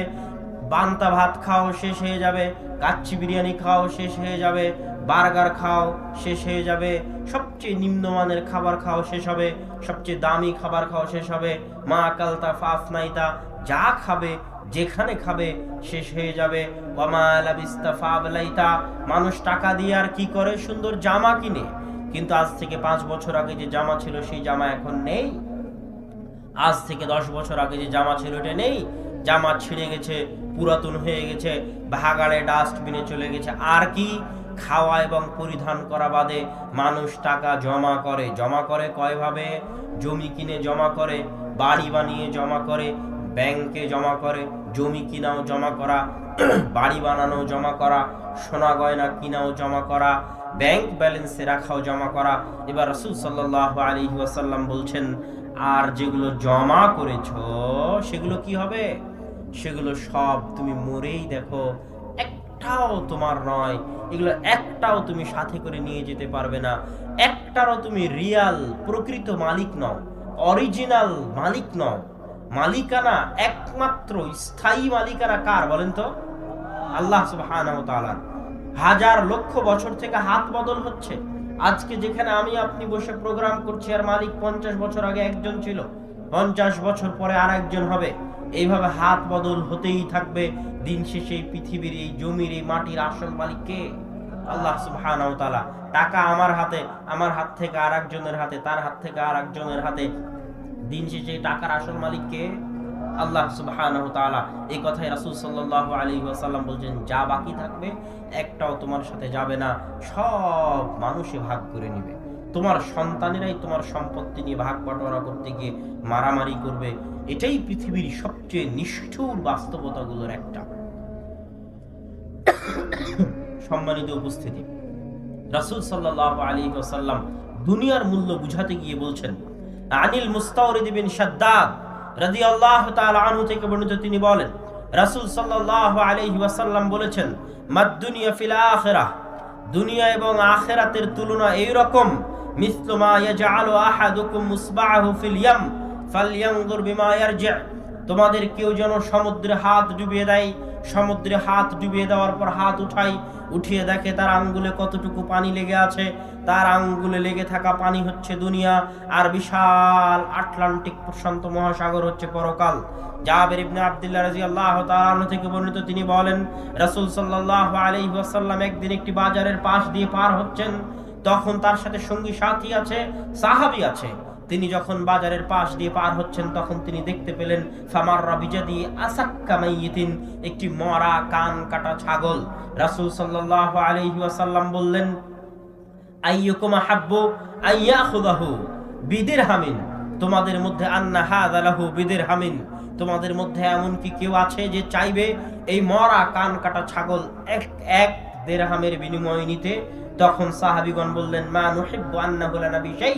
বান্তা ভাত খাও, শেষ হয়ে যাবে। কাচ্চি বিরিয়ানি খাও, শেষ হয়ে যাবে। বার্গার খাও, শেষ হয়ে যাবে। সবচেয়ে নিম্নমানের খাবার খাও, শেষ হবে। সবচেয়ে দামি খাবার খাও, শেষ হবে। মা কালতা ফাফনাইতা, যা খাবে যেখানে খাবে শেষ হয়ে যাবে। ওয়ামা লাবিস্তা ফাবলাইতা, মানুষ টাকা দিয়ে আর কি করে? সুন্দর জামা কিনে, কিন্তু আজ থেকে 5 বছর আগে যে জামা ছিল সেই জামা এখন নেই। আজ থেকে 10 বছর আগে যে জামা ছিল এটা নেই। জামা ছিঁড়ে গেছে, পুরাতন হয়ে গেছে, ভাগাড়ে ডাস্টবিনে চলে গেছে। আর কি? খাওয়া এবং পরিধান করা বাদে মানুষ টাকা জমা করে। জমা করে কয়ভাবে? জমি কিনে জমা করে, বাড়ি বানিয়ে জমা করে, ব্যাংকে জমা করে, জমি কিনাও জমা করা, বাড়ি বানানো জমা করা, সোনা গয়না কিনাও জমা করা, ব্যাংক ব্যালেন্সে রাখাও জমা করা। এবার রাসূল সাল্লাল্লাহু আলাইহি ওয়াসাল্লাম বলছেন, আর যেগুলো জমা করেছো সেগুলো কি হবে? সেগুলো সব তুমি মরেই দেখো, একটাও তোমার নয়। এগুলো একটাও তুমি সাথে করে নিয়ে যেতে পারবে না। একটারও তুমি রিয়াল প্রকৃত মালিক নও, অরিজিনাল মালিক নও। মালিকানা একমাত্র স্থায়ী মালিকানা কার বলেন তো? আল্লাহ সুবহানাহু ওয়া তাআলা। হাজার লক্ষ বছর থেকে হাত বদল হচ্ছে। আজকে যেখানে আমি আপনি বসে প্রোগ্রাম করছি, আর মালিক 50 বছর আগে একজন ছিল, 50 বছর পরে আর একজন হবে। এইভাবে হাত বদল হতেই থাকবে। দিন শেষে এই পৃথিবীর, এই জমির, এই মাটির আসল মালিক কে? আল্লাহ সুবহানাহু ওয়া তাআলা। টাকা আমার হাতে, আমার হাত থেকে আর একজনের হাতে, তার হাত থেকে আর একজনের হাতে। দিন শেষে টাকার আসল মালিক কে? আল্লাহ সুবহানাহু ওয়া তাআলা। এই কথাই রাসূল সাল্লাল্লাহু আলাইহি ওয়াসাল্লাম বলেন, যা বাকি থাকবে একটাও তোমার সাথে যাবে না, সব মানুষই ভাগ করে নেবে। তোমার সন্তানেরাই তোমার সম্পত্তি নিয়ে ভাগ বাটোয়ারা করতে গিয়ে মারামারি করবে। এটাই পৃথিবীর সবচেয়ে নিষ্ঠুর বাস্তবতাগুলোর একটা। সম্মানিত উপস্থিতি, রাসূল সাল্লাল্লাহু আলাইহি ওয়াসাল্লাম দুনিয়ার মূল্য বুঝাতে গিয়ে বলছেন, আনিল মুস্তাওরিদ বিন শাদ্দাদ রাদিয়াল্লাহু তাআলা আনহু থেকে বর্ণিত, তিনি বলেন রাসূল সাল্লাল্লাহু আলাইহি ওয়াসাল্লাম বলেছেন, মাদ দুনিয়া ফিল আখিরাহ, দুনিয়া এবং আখিরাতের তুলনা এই রকম, মিসলু মা ইয়াজআলু আহাদুকুম মুসবাহু ফিল ইয়াম ফালইয়ানজুর বিমা ইয়ারজি', তোমাদের কেউ যেন সমুদ্রে হাত ডুবিয়ে দেয়, সমুদ্রে হাত ডুবিয়ে দেওয়ার পর হাত উঠিয়ে দেখে তার আঙ্গুলে কতটুকু পানি লেগে আছে। তার আঙ্গুলে লেগে থাকা পানি হচ্ছে দুনিয়া, আর বিশাল আটলান্টিক প্রশান্ত মহাসাগর হচ্ছে পরকাল। জাবের ইবনে আব্দুল্লাহ রাদিয়াল্লাহু তাআলা আনহু থেকে বর্ণিত, তিনি বলেন রাসূল সাল্লাল্লাহু আলাইহি ওয়াসাল্লাম একদিন একটি বাজারের পাশ দিয়ে পার হচ্ছেন, তখন তার সাথে সঙ্গী সাথী আছে, সাহাবী আছে। তিনি যখন বাজারের পাশ দিয়ে পার হচ্ছেন তখন তিনি দেখতে পেলেন ফামাররা বিজাদি আসাক্কা মাইয়িতিন, একটি মরা কান কাটা ছাগল। রাসূল সাল্লাল্লাহু আলাইহি ওয়াসাল্লাম বললেন, আইয়ুকুম আহাব্বু আইয়াখুযাহু বিদিরহামিন, তোমাদের মধ্যে আন্না হাযা লাহু বিদিরহামিন, তোমাদের মধ্যে এমন কি কেউ আছে যে চাইবে এই মরা কান কাটা ছাগল এক দিরহামের বিনিময়ে নিতে? তখন সাহাবীগণ বললেন, মা নুহিব্বু আন্নাহু লানা বিশাই,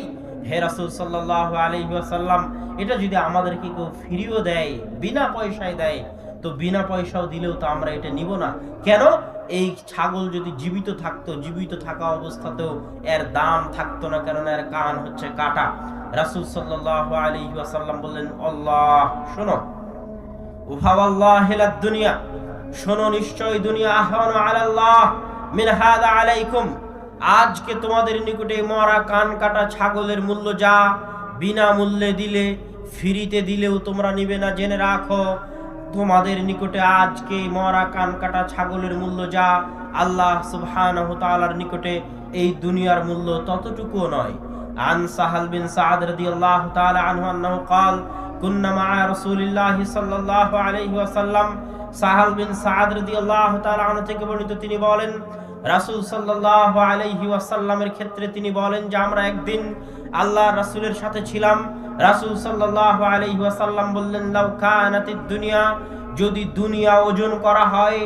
হে রাসূল সাল্লাল্লাহু আলাইহি ওয়াসাল্লাম, এটা যদি আমাদেরকে কেউ ফ্রিও দেয়, বিনা পয়সায় দেয়, তো বিনা পয়সাও দিলেও তো আমরা এটা নিব না। কেন? এই ছাগল যদি জীবিত থাকতো, জীবিত থাকা অবস্থাতেও এর দাম থাকতো না, কারণ এর কান হচ্ছে কাটা। রাসূল সাল্লাল্লাহু আলাইহি ওয়াসাল্লাম বললেন, আল্লাহ, শোনো, ওয়াল্লাহি লাদ দুনিয়া, শোনো, নিশ্চয় দুনিয়া আহওয়ানু আলাল্লাহ মিন হাদা আলাইকুম, আজকে তোমাদের নিকটে মরা কান কাটা ছাগলের মূল্য যা, বিনা মূল্যে দিলে, ফ্রিতে দিলেও তোমরা নিবে না, জেনে রাখো তোমাদের নিকটে আজকে মরা কান কাটা ছাগলের মূল্য যা, আল্লাহ সুবহানাহু তাআলার নিকটে এই দুনিয়ার মূল্য ততটুকুও নয়। আন সাহাল বিন সাদ রাদিয়াল্লাহু তাআলা আনহু আন্নাহু قال কুন্না মা রাসূলিল্লাহি সাল্লাল্লাহু আলাইহি ওয়াসাল্লাম, সাহাল বিন সাদ রাদিয়াল্লাহু তাআলা আনহু থেকে বর্ণিত, তিনি বলেন রাসূল সাল্লাল্লাহু আলাইহি ওয়াসাল্লামের ক্ষেত্রে তিনি বলেন যে আমরা একদিন আল্লাহর রাসূলের সাথে ছিলাম। রাসূল সাল্লাল্লাহু আলাইহি ওয়াসাল্লাম বললেন, লাউ কানাতিদ দুনিয়া, যদি দুনিয়া ওজন করা হয়,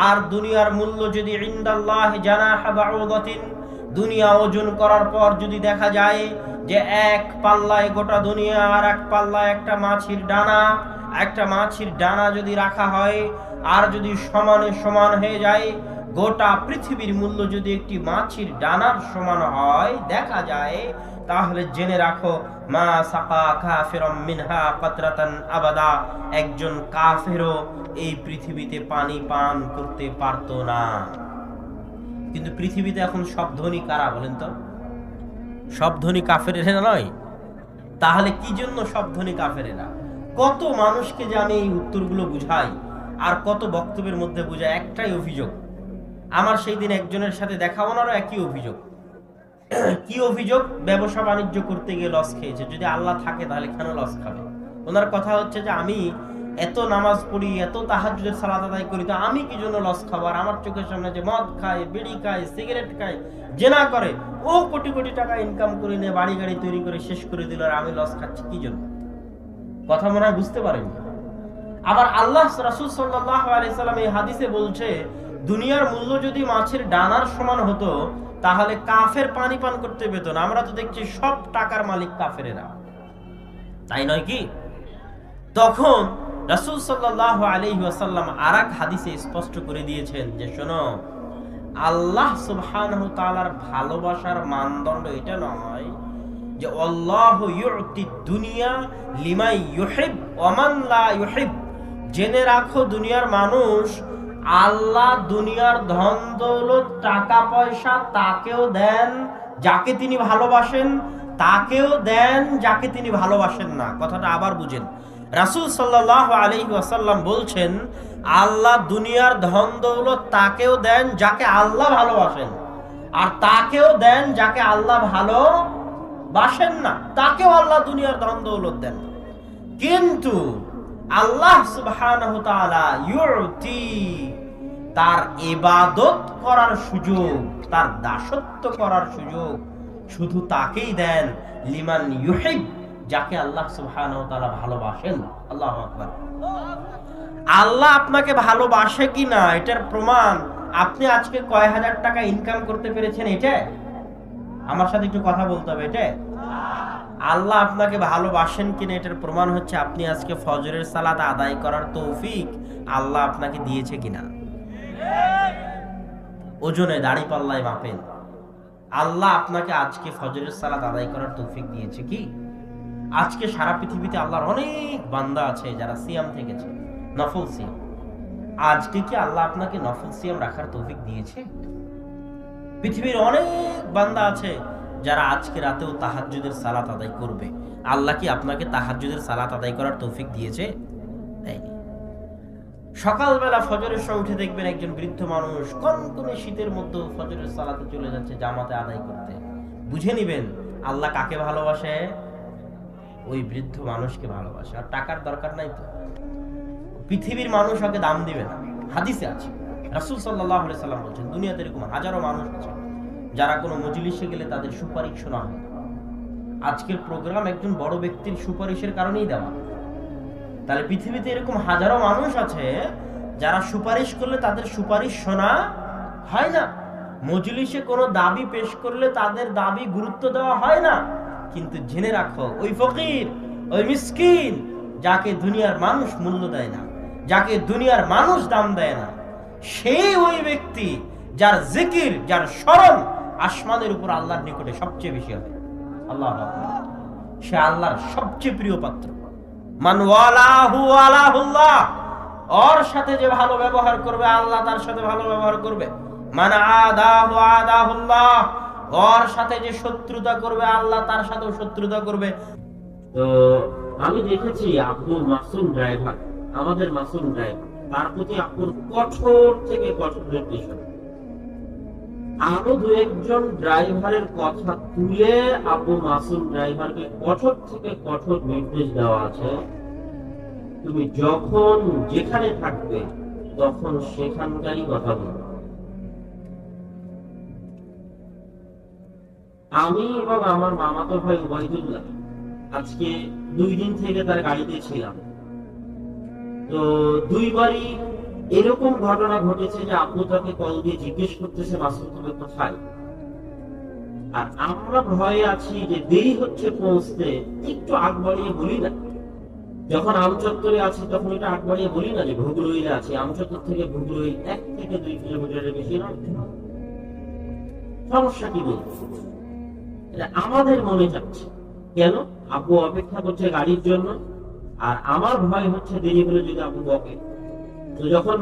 আর দুনিয়ার মূল্য যদি ইনদাল্লাহি জানাহা বাউদাতিন, দুনিয়া ওজন করার পর যদি দেখা যায় যে এক পাল্লায় গোটা দুনিয়া আর এক পাল্লায় একটা মাছির ডানা, একটা মাছির ডানা যদি রাখা হয়, আর যদি সমানে সমান হয়ে যায়, গোটা পৃথিবীর মূল্য যদি একটি মাছির ডানার সমান হয়, দেখা যায়, তাহলে জেনে রাখো মা সাকা কাফিরুম মিনহা কাতরাতান আবাদা, একজন কাফেরও এই পৃথিবীতে পানি পান করতে পারতো না। কিন্তু পৃথিবীতে এখন সব ধনী কারা বলেন তো? সব ধনী কাফেরেরা নয়? তাহলে কি জন্য সব ধনী কাফেরেরা? কত মানুষকে যে আমি এই উত্তরগুলো বুঝাই আর কত বক্তব্যের মধ্যে বুঝাই, একটাই অভিযোগ। আমার সেই দিন একজনের সাথে দেখা, ওনারও একই অভিযোগ। কি অভিযোগ? ব্যবসা বাণিজ্য করতে গিয়ে লস খেয়েছে। যদি আল্লাহ থাকে তাহলে কেন লস খাবে? ওনার কথা হচ্ছে যে আমি এত নামাজ পড়ি, এত তাহাজ্জুদের সালাত আদায় করি, তো আমি কি জন্য লস খাবো? আর আমার চোখের সামনে যে মদ খায়, বিড়ি খায়, সিগারেট খায়, জেনা করে, ও কোটি কোটি টাকা ইনকাম করে নিয়ে বাড়ি গাড়ি তৈরি করে শেষ করে দিল, আর আমি লস খাচ্ছি কি জন্য? কথা মনে হয় বুঝতে পারেন। আবার আল্লাহ রাসূল সাল্লাল্লাহু আলাইহি সাল্লাম এই হাদিসে বলছে, দুনিয়ার মূল্য যদি মাছের ডানার সমান হতো তাহলে কাফের পানি পান করতে পেত না। আমরা তো দেখছি সব টাকার মালিক কাফেরেরা, তাই নয় কি? তখন রাসূল সাল্লাল্লাহু আলাইহি ওয়াসাল্লাম আরেক হাদিসে স্পষ্ট করে দিয়েছেন যে শোনো, আল্লাহ সুবহানাহু তাআলার ভালোবাসার মানদণ্ড এটা নয় যে আল্লাহু ইউতি দুনিয়া লিমান ইউহিব ওয়া মান লা ইউহিব। জেনে রাখো দুনিয়ার মানুষ, আল্লাহ দুনিয়ার ধন দৌলত টাকা পয়সা তাকেও দেন যাকে তিনি ভালোবাসেন, তাকেও দেন যাকে তিনি ভালোবাসেন না। কথাটা আবার বুঝেন। রাসূল সাল্লাল্লাহু আলাইহি ওয়াসাল্লাম বলছেন, আল্লাহ দুনিয়ার ধন দৌলত তাকেও দেন যাকে আল্লাহ ভালোবাসেন, আর তাকেও দেন যাকে আল্লাহ ভালোবাসেন না, তাকেও আল্লাহ দুনিয়ার ধন দৌলত দেন। কিন্তু আল্লাহ সুবহানাহু তাআলা ইউতি, তার ইবাদত করার সুযোগ, তার দাসত্ব করার সুযোগ শুধু তাকেই দেন লিমান ইউহিব, যাকে আল্লাহ সুবহানাহু তাআলা ভালোবাসেন। আল্লাহু আকবার। আল্লাহ আপনাকে ভালোবাসে কিনা এটার প্রমাণ আপনি আজকে কয় হাজার টাকা ইনকাম করতে পেরেছেন, এটা আমার সাথে একটু কথা বলতে হবে। এটা আল্লাহ আপনাকে ভালোবাসেন কিনা এটার প্রমাণ হচ্ছে আপনি আজকে ফজরের সালাত আদায় করার তৌফিক আল্লাহ আপনাকে দিয়েছে কিনা। ওজনে দাড়ি পাল্লায় মাপেন, আল্লাহ আপনাকে আজকে ফজরের সালাত আদায় করার তৌফিক দিয়েছে কি? আজকে সারা পৃথিবীতে আল্লাহর অনেক বান্দা আছে যারা সিয়াম থেকেছে, নফল সিয়াম। আজকে কি আল্লাহ আপনাকে নফল সিয়াম রাখার তৌফিক দিয়েছে? পৃথিবীর অনেক বান্দা আছে যারা আজকে রাতেও তাহাজ্জুদের সালাত আদায় করবে। আল্লাহ কি আপনাকে তাহাজ্জুদের সালাত আদায় করার তৌফিক দিয়েছে? দেয়নি। সকালবেলা ফজরের সময় উঠে দেখবেন একজন বৃদ্ধ মানুষ কনকনে শীতের মধ্যে ফজরের সালাতে চলে যাচ্ছে জামাতে আদায় করতে। বুঝে নিবেন আল্লাহ কাকে ভালোবাসে? ওই বৃদ্ধ মানুষকে ভালোবাসে। আর টাকার দরকার নাই তো, পৃথিবীর মানুষ ওকে দাম দিবে না। হাদিসে আছে, রাসূল সাল্লাল্লাহু আলাইহি সাল্লাম বলেছেন, দুনিয়াতে এরকম হাজারো মানুষ আছে যারা কোনো মজলিসে গেলে তাদের সুপারিশ শোনা হয়। আজকের প্রোগ্রাম একজন বড় ব্যক্তির সুপারিশের কারণেই দেওয়া। তাহলে পৃথিবীতে এরকম হাজারো মানুষ আছে যারা সুপারিশ করলে তাদের সুপারিশ শোনা হয় না, মজলিসে কোনো দাবি পেশ করলে তাদের দাবি গুরুত্ব দেওয়া হয় না। কিন্তু জেনে রাখো, ওই ফকির, ওই মিসকিন, যাকে দুনিয়ার মানুষ মূল্য দেয় না, যাকে দুনিয়ার মানুষ দাম দেয় না, সেই ওই ব্যক্তি যার জিকির, যার স্মরণ আসমানের উপর আল্লাহর নিকটে সবচেয়ে বেশি হবে। আল্লাহ আকবার। সে আল্লাহর সবচেয়ে প্রিয় পাত্র। মান ওয়ালাহু ওয়ালাহুল্লাহ, ওর সাথে যে ভালো ব্যবহার করবে আল্লাহ তার সাথে ভালো ব্যবহার করবে। মান আদাহু আদাহুল্লাহ, ওর সাথে যে শত্রুতা করবে আল্লাহ তার সাথেও শত্রুতা করবে। তো আমি দেখেছি আব্দুল মাসুম ড্রাইভার, আমাদের মাসুম ড্রাইভার, তার প্রতি আপুর কঠোর থেকে কঠোর নির্দেশ। আরো দু একজন ড্রাইভারের কথা তুলে আবু মাসুম ড্রাইভারকে কঠোর থেকে কঠোর নির্দেশ দেওয়া আছে, তুমি যখন যেখানে থাকবে তখন সেখানকারই কথা বলবে। আমি এবং আমার মামাতো ভাই ওবাইদুল্লাহ আজকে 2 দিন থেকে তার গাড়িতে ছিলাম। তো 2 বারই এরকম ঘটনা ঘটেছে যে আপু তাকে কল দিয়ে জিজ্ঞেস করতেছে মাসুদ তুমি কোথায়। আর আমরা ভয়ে আছি যে দেরি হচ্ছে পৌঁছতে, একটু আগ বাড়িয়ে বলি না। যখন আমচত্বরে আছি তখন এটা আগ বাড়িয়ে বলি না যে ভুগুরইলে আছি। আমচত্বর থেকে ভুগুরই 1 থেকে 2 কিলোমিটারের বেশি নয়। সমস্যা কি বলবো, এটা আমাদের মনে যাচ্ছে কেন আপু অপেক্ষা করছে গাড়ির জন্য, আর আমার ভয় হচ্ছে দেরি হলে যদি আপু বকে। তো যখন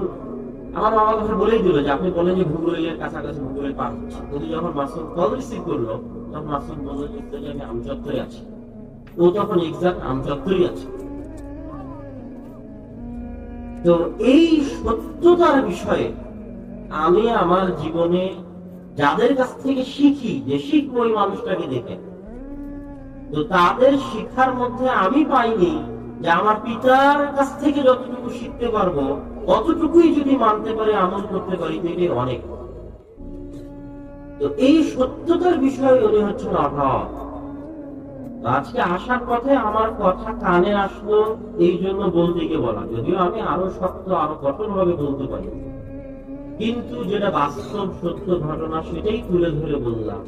আমার মামা কথা বলেই দিল যে আপনি বলেন যে ভুগুরইলের কাছাকাছি, ভুগুরইল পার হচ্ছে, কিন্তু যখন মাসুদ কল রিসিভ করলো তখন মাসুদ বলল যে আমি আমচত্বরে আছি। ও তখন এক্সাক্ট আমচত্বরই আছে। তো এই সত্যতার বিষয়ে আমি আমার জীবনে যাদের কাছ থেকে শিখি, যে শিখবো ওই মানুষটাকে দেখে, তো তাদের শিক্ষার মধ্যে আমি পাইনি যে আমার পিতার কাছ থেকে যতটুকু শিখতে পারবো অতটুকুই যদি মানতে পারে, আমল করতে পারি, থেকে অনেক। তো এই সত্যতার বিষয়ে উনি হচ্ছেন অভাব। আজকে আসার পথে আমার কথা কানে আসলো, এই জন্য বলতে গিয়ে বলা, যদিও আমি আরো শক্ত আরো কঠোর ভাবে বলতে পারি, কিন্তু যেটা বাস্তব সত্য ঘটনা সেটাই তুলে ধরে বললাম।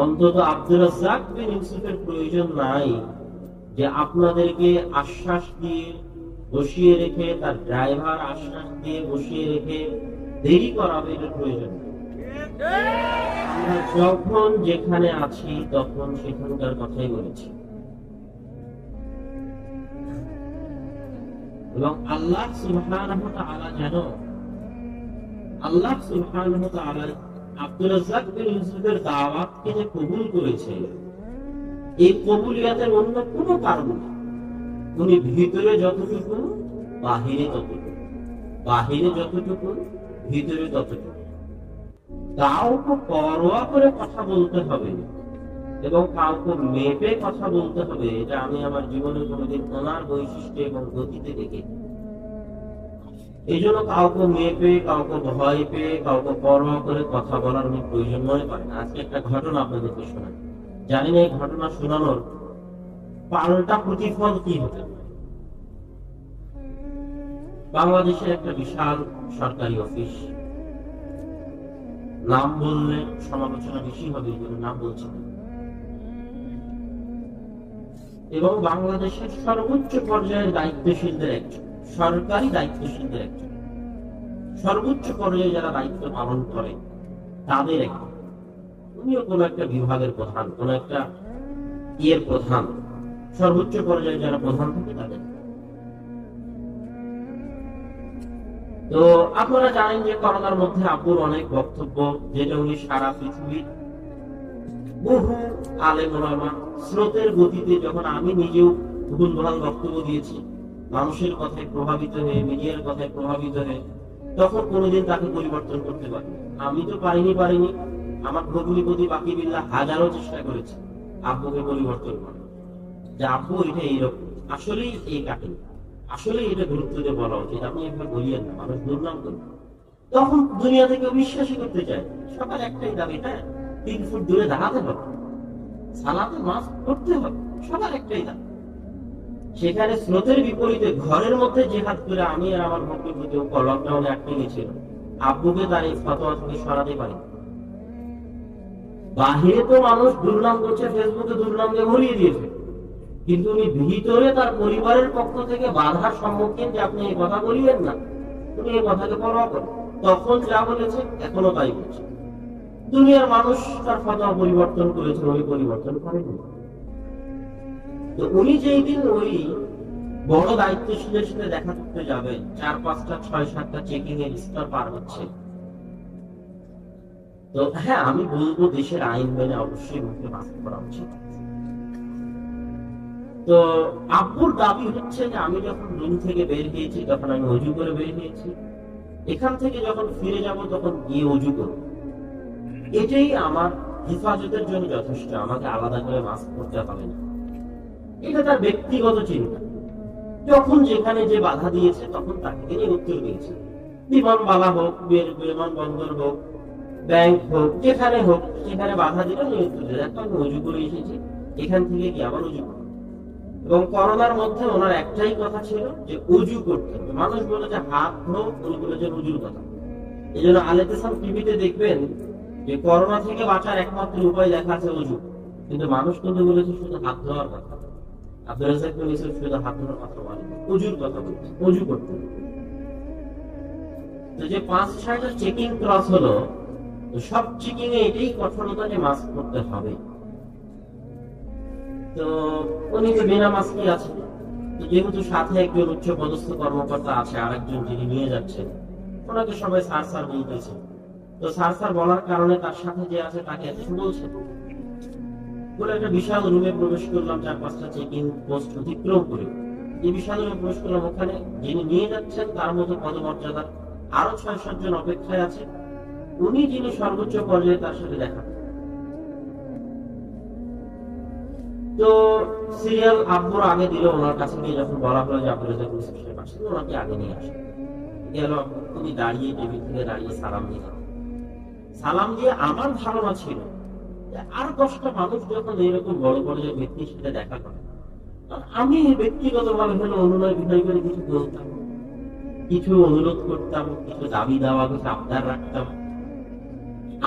অন্তত আব্দুর রাজ্জাক বিন ইউসুফের প্রয়োজন নাই যে আপনাদেরকে আশ্বাস দিয়ে বসিয়ে রেখে, তার ড্রাইভার আশ্বাস দিয়ে বসিয়ে রেখে দেরি করাবে, এটার প্রয়োজন নেই। আমরা যখন যেখানে আছি তখন সেখানকার কথাই বলেছি, এবং আল্লাহ সুবহানাহু ওয়া তাআলা যেন আব্দুর রাজ্জাক বিন ইউসুফের দাওয়াতকে যে কবুল করেছে, এই কবুলিয়াতের অন্য কোনো কারণ নেই। উনি ভিতরে যতটুকু বাহিরে ততটুকু, বাহিরে যতটুকু ভিতরে ততটুকু। কাউকে পরোয়া করে কথা বলতে হবে এবং কাউকে মেপে কথা বলতে হবে, এটা আমি আমার জীবনে কোনোদিন ওনার বৈশিষ্ট্য এবং গতিতে দেখি। এই জন্য কাউকে মেপে, কাউকে ভয় পেয়ে, কাউকে পরোয়া করে কথা বলার উনি প্রয়োজন মনে করেন। আজকে একটা ঘটনা আপনাদেরকে শোনাই, জানি না এই ঘটনা শোনানোর পাল্টা প্রতিফল কি হতে পারে। বাংলাদেশের একটা বিশাল সরকারি অফিস, নাম বললে সমালোচনা বেশি হবে, এই জন্য নাম বলছি না, এবং বাংলাদেশের সর্বোচ্চ পর্যায়ের দায়িত্বশীলদের একজন, সরকারি দায়িত্বশীলদের একজন, সর্বোচ্চ পর্যায়ে যারা দায়িত্ব পালন করে তাদের একজন। উনিও কোন একটা বিভাগের প্রধান, কোন একটা ইয়ের প্রধান, সর্বোচ্চ পর্যায়ে যারা প্রধান থাকে তাদের। তো আপনারা জানেন যে করোনার মধ্যে আব্বুর অনেক বক্তব্য, যেটা উনি সারা পৃথিবীর বহু আলেম ওলামা স্রোতের গতিতে, যখন আমি নিজেও ভুলভাল বক্তব্য দিয়েছি মানুষের কথায় প্রভাবিত হয়ে, মিডিয়ার কথায় প্রভাবিত হয়ে, তখন কোনোদিন তাকে পরিবর্তন করতে পারি আমি তো পারিনি। আমার ভগ্নিপতি বাকি বিল্লাহ হাজারো চেষ্টা করেছে আব্বুকে পরিবর্তন করা, যে আব্বু এটা এইরকম, আসলেই এই কাহিনী, আসলে এটা গুরুত্ব দিয়ে বলা উচিত, আপনি একবার বলিয়েন না, মানুষ দুর্নাম করবে। তখন দুনিয়া থেকে বিশ্বাসই করতে চায়। সকাল একটাই দাবি, হ্যাঁ 3 ফুট দূরে দাঁড়াতে হবে, সালাতে মাস্ক করতে হবে, সবার একটাই দাবি। সেখানে স্রোতের বিপরীতে ঘরের মধ্যে জিহাদ করে আমি আর আমার বন্ধু কেউ লকডাউনে আটকে গেছিল, আব্বুকে তার এই ফতোয়া থেকে সরাতে পারি। বাহিরে তো মানুষ দুর্নাম করছে, ফেসবুকে দুর্নাম দিয়ে ভরিয়ে দিয়েছে, কিন্তু উনি ভিতরে তার পরিবারের পক্ষ থেকে বাধার সম্মুখীন যে আপনি এই কথা বলিয়েন না, তুমি এই কথাকে পরোয়া করো। তখন যা বলেছে এখনো তাই বলছে। দুনিয়ার মানুষ তার ফতোয়া পরিবর্তন করেছে, উনি পরিবর্তন করেনি। তো উনি যেই দিন ওই বড় দায়িত্বশীলের সাথে দেখা করতে যাবেন, 4, 5টা 6, 7টা চেকিং এর স্তর পার হচ্ছে। তো হ্যাঁ, আমি বলবো দেশের আইন মেনে অবশ্যই মুখে মাস্ক করা উচিত। তো আব্বুর দাবি হচ্ছে যে আমি যখন রুম থেকে বের হয়েছি তখন আমি অজু করে বের হয়েছি, এখান থেকে যখন ফিরে যাব তখন গিয়ে অজু করব, এটাই আমার হেফাজতের জন্য যথেষ্ট, আমাকে আলাদা করে মাস্ক করতে হবে না। এটা তার ব্যক্তিগত চিন্তা। যখন যেখানে যে বাধা দিয়েছে তখন তাকে তিনি উত্তর দিয়েছে। বিমানবালা হোক, বিমানবন্দর হোক, ব্যাংক হোক, যেখানে হোক, সেখানে বাধা দিলে উনি উত্তর দিয়ে আমি অজু করে এসেছি, এখান থেকে কি আবার অজু করবো। এবং করোনার মধ্যে ওনার একটাই কথা ছিল যে অজু করতে হবে। মানুষ বলে যে হাত ধোক, উনি বলেছেন অজুর কথা। এই জন্য আলেতেসাম টিভিতে দেখবেন যে করোনা থেকে বাঁচার একমাত্র উপায় দেখা আছে অজু, কিন্তু মানুষ কিন্তু বলেছে শুধু হাত ধোয়ার কথা। আব্দুল রাজ্জাক বলেছেন শুধু হাত ধোয়ার কথা বলে, অজুর কথা বলছে, অজু করতে হবে। তো যে 5-6টা চেকিং ক্রস হলো, সব চেকিং এ এটাই কঠোরতা যে মাস্ক করতে হবে। তো উনি তো বিনা মাস্কই আছে। তো যেহেতু সাথে একজন উচ্চ পদস্থ কর্মকর্তা আছে, আরেকজন যিনি নিয়ে যাচ্ছেন, ওনাকে সবাই স্যার স্যার বলতেছে। তো স্যার স্যার বলার কারণে তার সাথে যে আছে তাকে এত বলছে বলে একটা বিশাল রুমে প্রবেশ করলাম, 4-5টা চেকিং পোস্ট অতিক্রম করে এই বিশাল রুমে প্রবেশ করলাম। ওখানে যিনি নিয়ে যাচ্ছেন তার মতো পদমর্যাদার আরো 6-7 জন অপেক্ষায় আছে। উনি যিনি সর্বোচ্চ পর্যায়ে, তার সাথে দেখা। তো সিরিয়াল আব্বুর আগে দিল, ওনার কাছে গিয়ে যখন বলা হলো যে আব্বুর রিসেপশনে আসেন, ওনাকে আগে নিয়ে আসেন। গেল, উনি দাঁড়িয়ে টেবিল থেকে দাঁড়িয়ে সালাম দিলেন। সালাম দিয়ে আমার ধারণা ছিল যে আর 10টা মানুষ যখন এরকম বড় পর্যায়ের ব্যক্তির সাথে দেখা করে, আমি ব্যক্তিগত ভাবে হলো অনুনয় বিনয় করে কিছু বলতাম, কিছু অনুরোধ করতাম, কিছু দাবি দেওয়া, কিছু আবদার রাখতাম।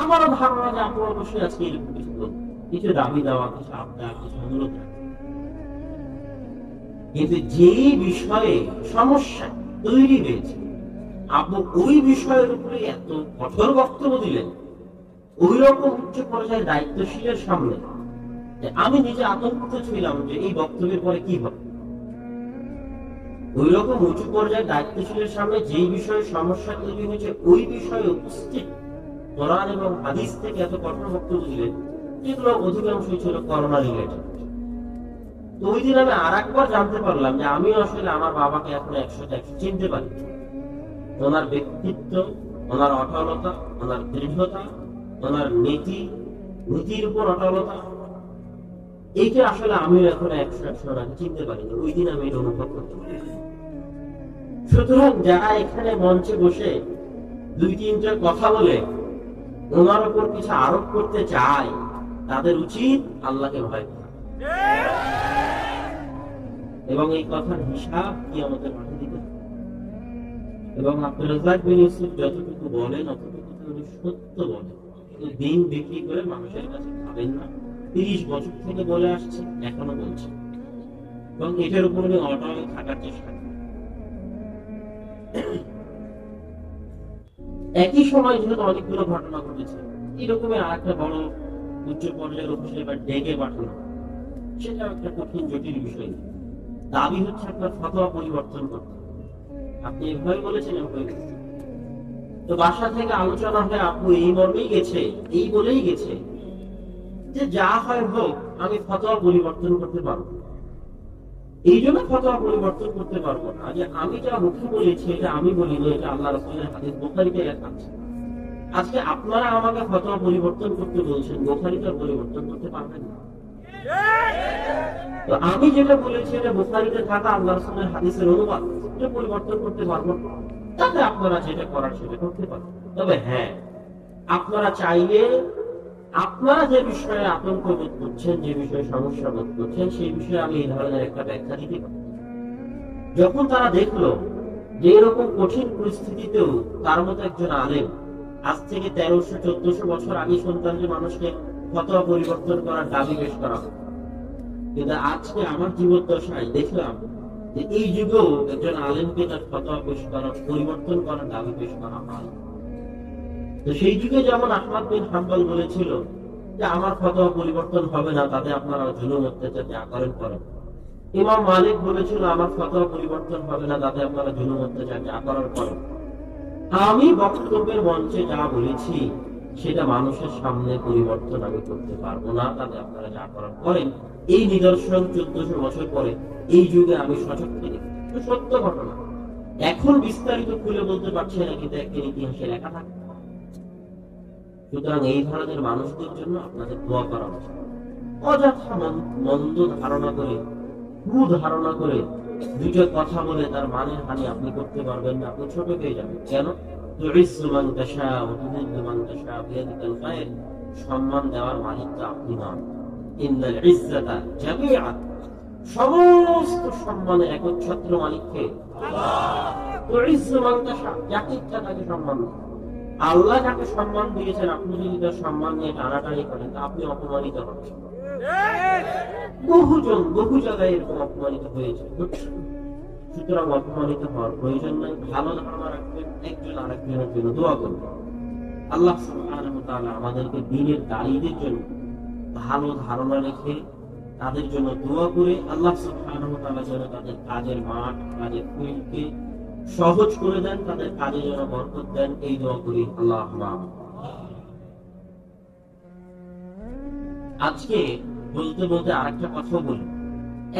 আমারও ধারণা যে আপু অবশ্যই আজকে এরকম কিছু বলতাম, কিছু দাবি দেওয়া, কিছু আবদার, কিছু অনুরোধ রাখতাম। কিন্তু যে বিষয়ে সমস্যা তৈরি হয়েছে, আপু ওই বিষয়ের উপরে এত কঠোর বক্তব্য দিলেন, ওই রকম উচ্চ পর্যায়ের দায়িত্বশীলের সামনে, যে আমি নিজে আতঙ্কিত ছিলাম যে এই বক্তব্যের পরে কি হবে। ওই রকম উঁচু পর্যায়ের দায়িত্বশীলের সামনে যেই বিষয়ে সমস্যা তৈরি হয়েছে, ওই বিষয়ে উপস্থিত কোরআন এবং হাদিস থেকে এত কঠোর বক্তব্য দিলেন, যেগুলো অধিকাংশই ছিল করোনা রিলেটেড। তো ওই দিন আমি আরেকবার জানতে পারলাম যে আমি আসলে আমার বাবাকে এখন 100% চিনতে পারি। ওনার ব্যক্তিত্ব, ওনার অটলতা, ওনার দৃঢ়তা, ওনার নীতির উপর অটলতা, এইটা আসলে আমিও এখন 100% চিনতে পারিনি। ওই দিন আমি এটা অনুভব করতে পারি। সুতরাং যারা এখানে মঞ্চে বসে 2-3টা কথা বলে ওনার উপর কিছু আরোপ করতে চায়, তাদের উচিত আল্লাহকে ভয় করা এবং এই কথার হিসাব কি আমাদের মাঠে দিতে। এবং আব্দুর রাজ্জাক বিন ইউসুফ যতটুকু বলেন অতটুকু উনি সত্য বলেন। দিন বিক্রি করে মানুষের কাছে খাবেন না, 30 বছর থেকে বলে আসছে, এখনো বলছে, এবং এটার উপর উনি অটল থাকার চেষ্টা করেন। একই সময় যেহেতু অনেকগুলো ঘটনা ঘটেছে, এরকমের আরেকটা বড় উচ্চ পর্যায়ের অফিসে এবার ডেকে পাঠানো, সেটা একটা কঠিন জটিল বিষয়। দাবি হচ্ছে আপনার ফতোয়া পরিবর্তন করতে। আপনি এভাবে বলেছেন, তো বাসা থেকে আলোচনা হয়, আপু এই মর্মেই গেছে, এই বলেই গেছে যে যা হয় হোক, আমি ফতোয়া পরিবর্তন করতে পারবো। এই জন্য ফতোয়া পরিবর্তন করতে পারবো না যে আমি যা মুখে বলেছি এটা আমি বলিনি, এটা আল্লাহ রাসূলের হাদিস, বুখারীতে লেখা আছে। আজকে আপনারা আমাকে ফতোয়া পরিবর্তন করতে বলছেন, বুখারীতে পরিবর্তন করতে পারবেন না। তো আমি যেটা বলেছি এটা বুখারীতে থাকা আল্লাহ রাসূলের হাদিসের অনুবাদ, এটা পরিবর্তন করতে পারবো না। তাতে আপনারা যেটা করার সেটা করতে পারবেন। তবে হ্যাঁ, আপনারা চাইলে আপনারা যে বিষয়ে আতঙ্ক বোধ করছেন, যে বিষয়ে সমস্যা বোধ করছেন, সেই বিষয়ে আমি এই ধরনের একটা ব্যাখ্যা দিতে পারি। যখন তারা দেখলো যে এরকম কঠিন পরিস্থিতিতেও তার মতো একজন আলেম, আজ থেকে 1300-1400 বছর আগে শুনতাম যে মানুষকে ফতোয়া পরিবর্তন করার দাবি পেশ করা হয়, কিন্তু আজকে আমার জীবদ্দশায় দেখলাম যে এই যুগেও একজন আলেমকে তার ফতোয়া পেশ করার, পরিবর্তন করার দাবি পেশ করা হয়। তো সেই যুগে যেমন আহমদ বিন হাম্বল বলেছিল যে আমার ফতোয়া পরিবর্তন হবে না, তাতে আপনারা জুলুম অত্যাচার যা করেন করেন। ইমাম মালিক বলেছিল আমার ফতোয়া পরিবর্তন হবে না, তাতে আপনারা জুলুম অত্যাচার যা করার করেন। আমি বক্তব্যের মঞ্চে যা বলেছি সেটা মানুষের সামনে পরিবর্তন আমি করতে পারবো না, তাতে আপনারা যা করার করেন। এই নিদর্শন 1400 বছর পরে এই যুগে আমি সচক্ষে দেখি, সত্য ঘটনা। এখন বিস্তারিত খুলে বলতে পারছি না, কিন্তু একদিন ইতিহাসে লেখা থাকে। সুতরাং এই ধরনের মানুষদের জন্য আপনাদের দোয়া করা উচিত। অযথা মন্দ ধারণা করে, ধারণা করে দুটো কথা বলে তার মানের হানি আপনি করতে পারবেন না, আপনি ছোট পেয়ে যাবেন। কেন? সম্মান দেওয়ার মালিক তো আপনি নন। ইন্নাল ইজ্জাতা জামিআ, সমস্ত সম্মানের একচ্ছত্র মালিককে যাকে ইচ্ছা তাকে সম্মান দেন। আল্লাহ যাকে সম্মান দিয়েছেন, আপনি যদি তার সম্মান নিয়ে টানাটানি করেন তা আপনি অপমানিত হবেন। বহু জায়গায় এরকম অপমানিত হয়েছে। সুতরাং অপমানিত হওয়ার প্রয়োজন নাই। ভালো ধারণা রাখবেন, একজন আরেকজনের জন্য দোয়া করবেন। আল্লাহ সুবহানাহু ওয়া তাআলা আমাদেরকে দ্বীনের দায়ীদের জন্য ভালো ধারণা রেখে তাদের জন্য দোয়া করে আল্লাহ সুবহানাহু ওয়া তাআলা যেন তাদের কাজের মাঠ, কাজের ফিল্ডকে সহজ করে দেন, তাদের কাজে যেন বরকত দেন, এই দোয়া করি। আল্লাহুম্মা আমিন। আজকে বলতে বলতে আরেকটা কথা বলি।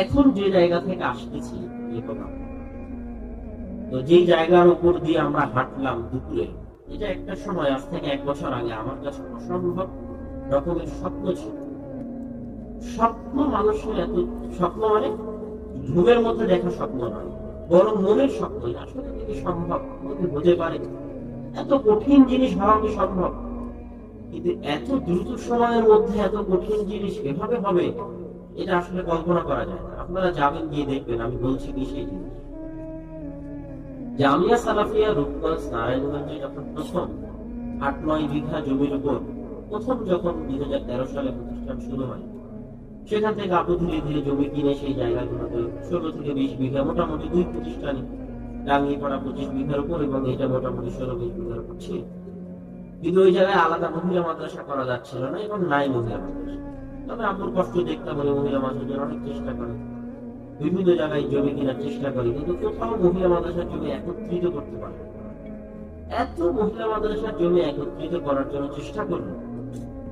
এখন যে জায়গা থেকে আসতেছি, তো যে জায়গার উপর দিয়ে আমরা হাঁটলাম দুপুরে, এটা একটা সময় আজ থেকে 1 বছর আগে আমার কাছে অসম্ভব রকমের স্বপ্ন ছিল। স্বপ্ন মানুষের এত স্বপ্ন মানে ঘুমের মধ্যে দেখা স্বপ্ন নয়, বরং মনের স্বপ্ন। আসলে কি সম্ভব হতে পারে? এত কঠিন জিনিস হওয়া কি সম্ভব? কিন্তু এত দ্রুত সময়ের মধ্যে এত কঠিন জিনিস এভাবে হবে, এটা আসলে কল্পনা করা যায় না। আপনারা যাবেন, গিয়ে দেখবেন। আমি বলছি কি সেই জিনিস, জামিয়া সালাফিয়া রূপগঞ্জ নারায়ণগঞ্জে যখন প্রথম 8-9 বিঘা জমির উপর যখন 2013 সালে প্রতিষ্ঠান শুরু হয়, সেখান থেকে আপনি ধীরে ধীরে জমি কিনে সেই জায়গাগুলোতে 16 থেকে 20 বিঘা, মোটামুটি 2 প্রতিষ্ঠানে, রাঙ্গিপাড়া 25 বিঘার উপর এবং এটা মোটামুটি 16-20 বিঘার উপর ছিল। কিন্তু ওই জায়গায় আলাদা মহিলা মাদ্রাসা করা যাচ্ছিল না এবং নাই মহিলা মাদ্রাসা। তবে আপুর কষ্ট দেখতাম, মহিলা মাদ্রাসার অনেক চেষ্টা করে, বিভিন্ন জায়গায় জমি কেনার চেষ্টা করে, কিন্তু কোথাও মহিলা মাদ্রাসার জমি একত্রিত করতে পারে। এত মহিলা মাদ্রাসার জমি একত্রিত করার জন্য চেষ্টা করলো।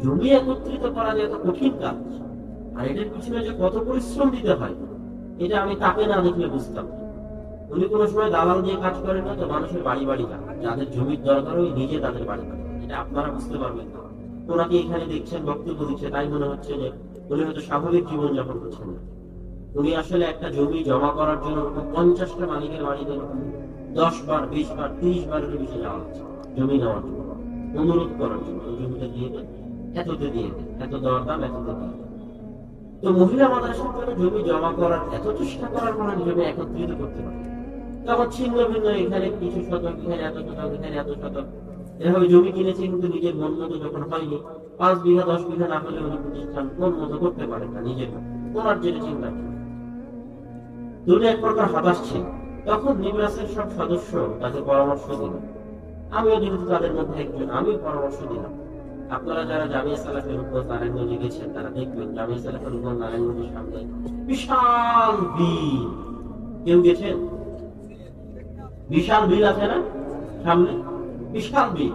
জমি একত্রিত করা যে এত কঠিন কাজ, আর এটার পিছনে যে কত পরিশ্রম দিতে হয়, এটা আমি তাকে না দেখলে বুঝতাম। উনি কোনো সময় দালাল দিয়ে কাজ করেন না, তো মানুষের বাড়ি বাড়ি যান, যাদের জমির দরকার ওই নিজে তাদের বাড়ি বাড়ি। এটা আপনারা বুঝতে পারবেন না। ওনাকে এখানে দেখছেন, বক্তব্য দিচ্ছে, তাই মনে হচ্ছে যে উনি হয়তো স্বাভাবিক জীবন যাপন করছেন না। উনি আসলে একটা জমি জমা করার জন্য 50টা মালিকের বাড়িতে 10 বার, 20 বার, 30 বারের বেশি যাওয়া হচ্ছে জমি নেওয়ার জন্য, অনুরোধ করার জন্য, জমিটা দিয়ে দেন, এততে দিয়ে দেন, এত দরদাম, এততে দিয়ে দেন। তো মহিলা মাদ্রাসার জন্য জমি জমা করার এত চেষ্টা করার পরে জমি একত্রিত করতে পারে। তখন ছিন্ন ভিন্ন, এখানে কিছু শতক, এখানে এত শতক, এখানে এত শতক, এভাবে জমি কিনেছে, কিন্তু নিজের মন মতো যখন হয়নি, 5 বিঘা 10 বিঘা না হলে উনি প্রতিষ্ঠান মন মতো করতে পারেন না নিজের, ওনার যেটা চিন্তা দুটো এক প্রকার হতাশ ছিল। তখন নিবরাসের সব সদস্য তাকে পরামর্শ দিল, আমিও যেহেতু তাদের মধ্যে একজন, আমিও পরামর্শ দিলাম। আপনারা যারা জামিয়া সালাফের উপর নারায়ণগঞ্জে গেছেন তারা দেখবেন জামিয়া সালাফের উপর নারায়ণগঞ্জের সামনে বিশাল বিল। কেউ গেছেন? বিশাল বিল আছে না সামনে, বিশাল বিল।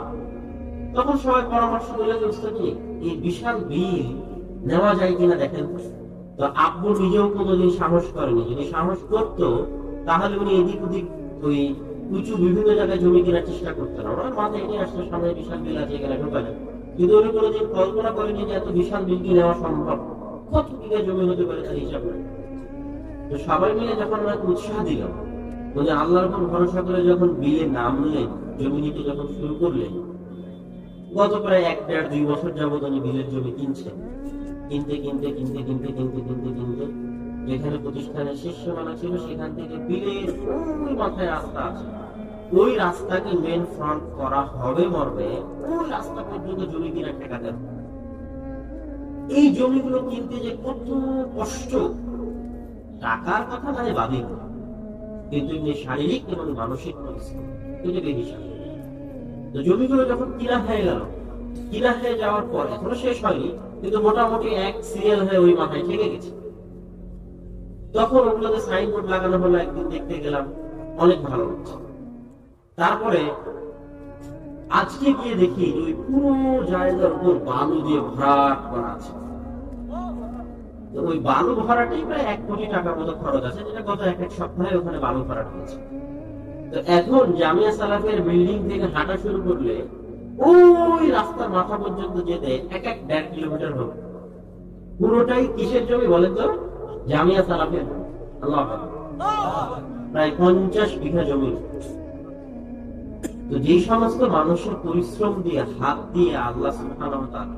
তখন সবাই পরামর্শ দিল যে উস্তাদি এই বিশাল বিল নেওয়া যায় কিনা দেখেন। তো আব্বু নিজেও কোনোদিন সাহস করেনি, যদি সাহস করতো তাহলে উনি এদিক ওদিক ওই উঁচু বিভিন্ন জায়গায় জমি কেনার চেষ্টা করতেন। ওনার মাথায় এনে আসলে সামনে বিশাল বিল আছে, এখানে ঢোকা যায়। কিন্তু উনি কোনোদিন কল্পনা করেনি যে এত বিশাল বিল কি নেওয়া সম্ভব, কত বিঘা জমি হতে পারে তার হিসাব নেই। তো সবাই মিলে যখন ওনাকে উৎসাহ দিল, উনি আল্লাহর উপর ভরসা করে যখন বিলে নামলেন, জমি নিতে যখন শুরু করলেন, গত প্রায় 1-1.5-2 বছর যাবত উনি বিলের জমি কিনছেন। কিনতে যেখানে প্রতিষ্ঠানের শীর্ষমালা ছিল সেখান থেকে বিলের ওই মাথায় রাস্তা আছে, ওই রাস্তাকে মেন ফ্রন্ট করা হবে মর্মে ওই রাস্তা পর্যন্ত জমি কিনা ঠেকাতে হবে। এই জমিগুলো কিনতে যে কত কষ্ট, টাকার কথা মানে বাদে, কিন্তু এমনি শারীরিক এবং মানসিক পরিশ্রম এটা বেশি। তো জমিগুলো যখন কিনা হয়ে গেল, কিনা হয়ে যাওয়ার পর এখনো শেষ হয়নি, কিন্তু মোটামুটি এক সিরিয়াল হয়ে ওই মাথায় ঠেকে গেছে। তখন ওগুলোতে সাইনবোর্ড লাগানো হলো, একদিন দেখতে গেলাম, অনেক ভালো হচ্ছে। তারপরে আজকে গিয়ে দেখি ওই পুরো জায়গার উপর বালু দিয়ে ভরাট করা আছে। তো ওই বালু ভরাটাই প্রায় 1 কোটি টাকার মতো খরচ আছে, যেটা গত এক সপ্তাহে ওখানে বালু ভরাট হয়েছে। তো এখন জামিয়া সালাফের বিল্ডিং থেকে হাঁটা শুরু করলে ওই রাস্তার মাথা পর্যন্ত যেতে 1.5 কিলোমিটার হবে। পুরোটাই কিসের জমি বলেন তো? জামিয়া সালাফের। আল্লাহ আকবার। প্রায় 50 বিঘা জমি। তো যে সমস্ত মানুষের পরিশ্রম দিয়ে, হাত দিয়ে আল্লাহ সুবহানাহু ওয়া তাআলা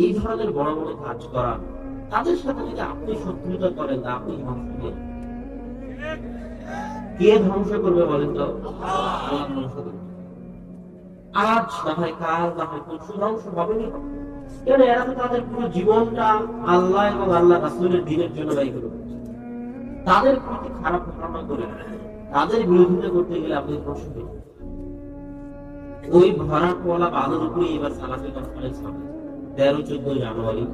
এই ধরনের বড় বড় কাজ করা, তাদের সাথে যদি আপনি শত্রুতা করেন, তা আপনি ধ্বংস হবেন। কে ধ্বংস করবে বলেন তো? আল্লাহ ধ্বংস করবে। আজ না হয় কাল, না হয় পরশু ধ্বংস হবেনি। কারণ এরা তো তাদের পুরো জীবনটা আল্লাহ এবং আল্লাহ রাসূলের দ্বীনের জন্য ব্যয় করে। তাদের প্রতি খারাপ ধারণা করে তাদের বিরোধিতা করতে গেলে আপনি ধ্বংস হবেন। ওই ভরাটওয়ালা বালুর উপরে এবার সালাফি কনফারেন্স হবে 13-14 জানুয়ারি।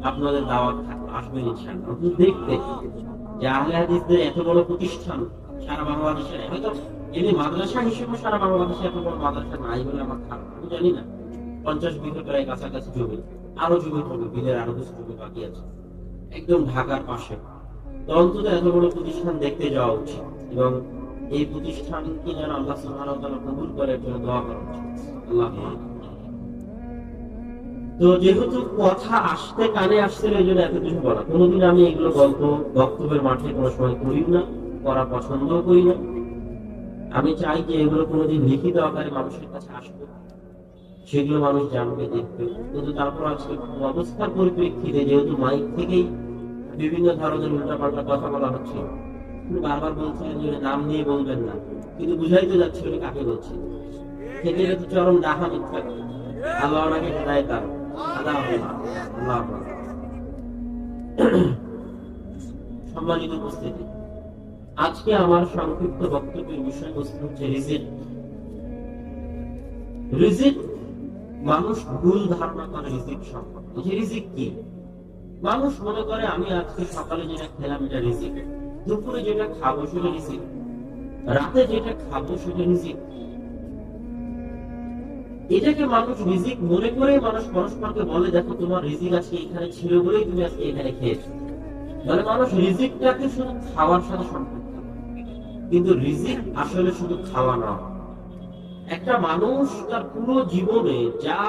আপনাদের দাওয়াত আসবেন ইনশাআল্লাহ। আপনি দেখতে যে আহলে হাদিসদের এত বড় প্রতিষ্ঠান সারা বাংলাদেশে, হয়তো এমনি মাদ্রাসা হিসেবে সারা বাংলাদেশে এত বড় মাদ্রাসা নাই বলে আমার খারাপ, আমি জানি না। 50 বিঘা প্রায় কাছাকাছি জমি, আরো জমি হবে, বিলের আরো কিছু জমি বাকি আছে, একদম ঢাকার পাশে। তো অন্তত এত বড় প্রতিষ্ঠান দেখতে যাওয়া উচিত এবং এই প্রতিষ্ঠানকে যেন আল্লাহ সুবহানাহু ওয়া তাআলা কবুল করার জন্য দোয়া করা উচিত। আল্লাহ। তো যেহেতু কথা আসতে কানে আসছিল, এই জন্য এত কিছু বলা। কোনোদিন আমি এগুলো গল্প বক্তব্যের মাঠে কোনো সময় করি না, করা পছন্দও করি না। আমি চাই যে এগুলো কোনোদিন লিখিত আকারে মানুষের কাছে আসবে, সেগুলো মানুষ জানবে, দেখবে। কিন্তু তারপর আজকে অবস্থার পরিপ্রেক্ষিতে যেহেতু মাইক থেকেই বিভিন্ন ধরনের উল্টাপাল্টা কথা বলা হচ্ছে, বারবার বলছিলেন যে নাম নিয়ে বলবেন না, কিন্তু বুঝাইতে যাচ্ছিল কাকে বলছি। থেকে যেহেতু চরম ডাহা মিথ্যা, আল্লাহ ওনাকে হেদায়েত দান। সম্মানিত উপস্থিতি, আজকে আমার সংক্ষিপ্ত বক্তব্যের বিষয়বস্তু হচ্ছে রিজিক। রিজিক, মানুষ ভুল ধারণা করে রিজিক সম্পর্কে। রিজিক কি? মানুষ মনে করে আমি আজকে সকালে যেটা খেলাম এটা রিজিক, দুপুরে যেটা খাবো সেটা রিজিক, রাতে যেটা খাবো সেটা রিজিক। এটাকে মানুষ রিজিক মনে করে মানুষ পরস্পরকে বলে, দেখো তোমার রিজিক আজকে এখানে ছিল বলেই তুমি আজকে এখানে খেয়েছো। মানে মানুষ রিজিকটাকে শুধু খাওয়ার সাথে সম্পর্ক, কিন্তু রিজিক আসলে শুধু খাওয়া না। একটা মানুষ তার পুরো জীবনে যা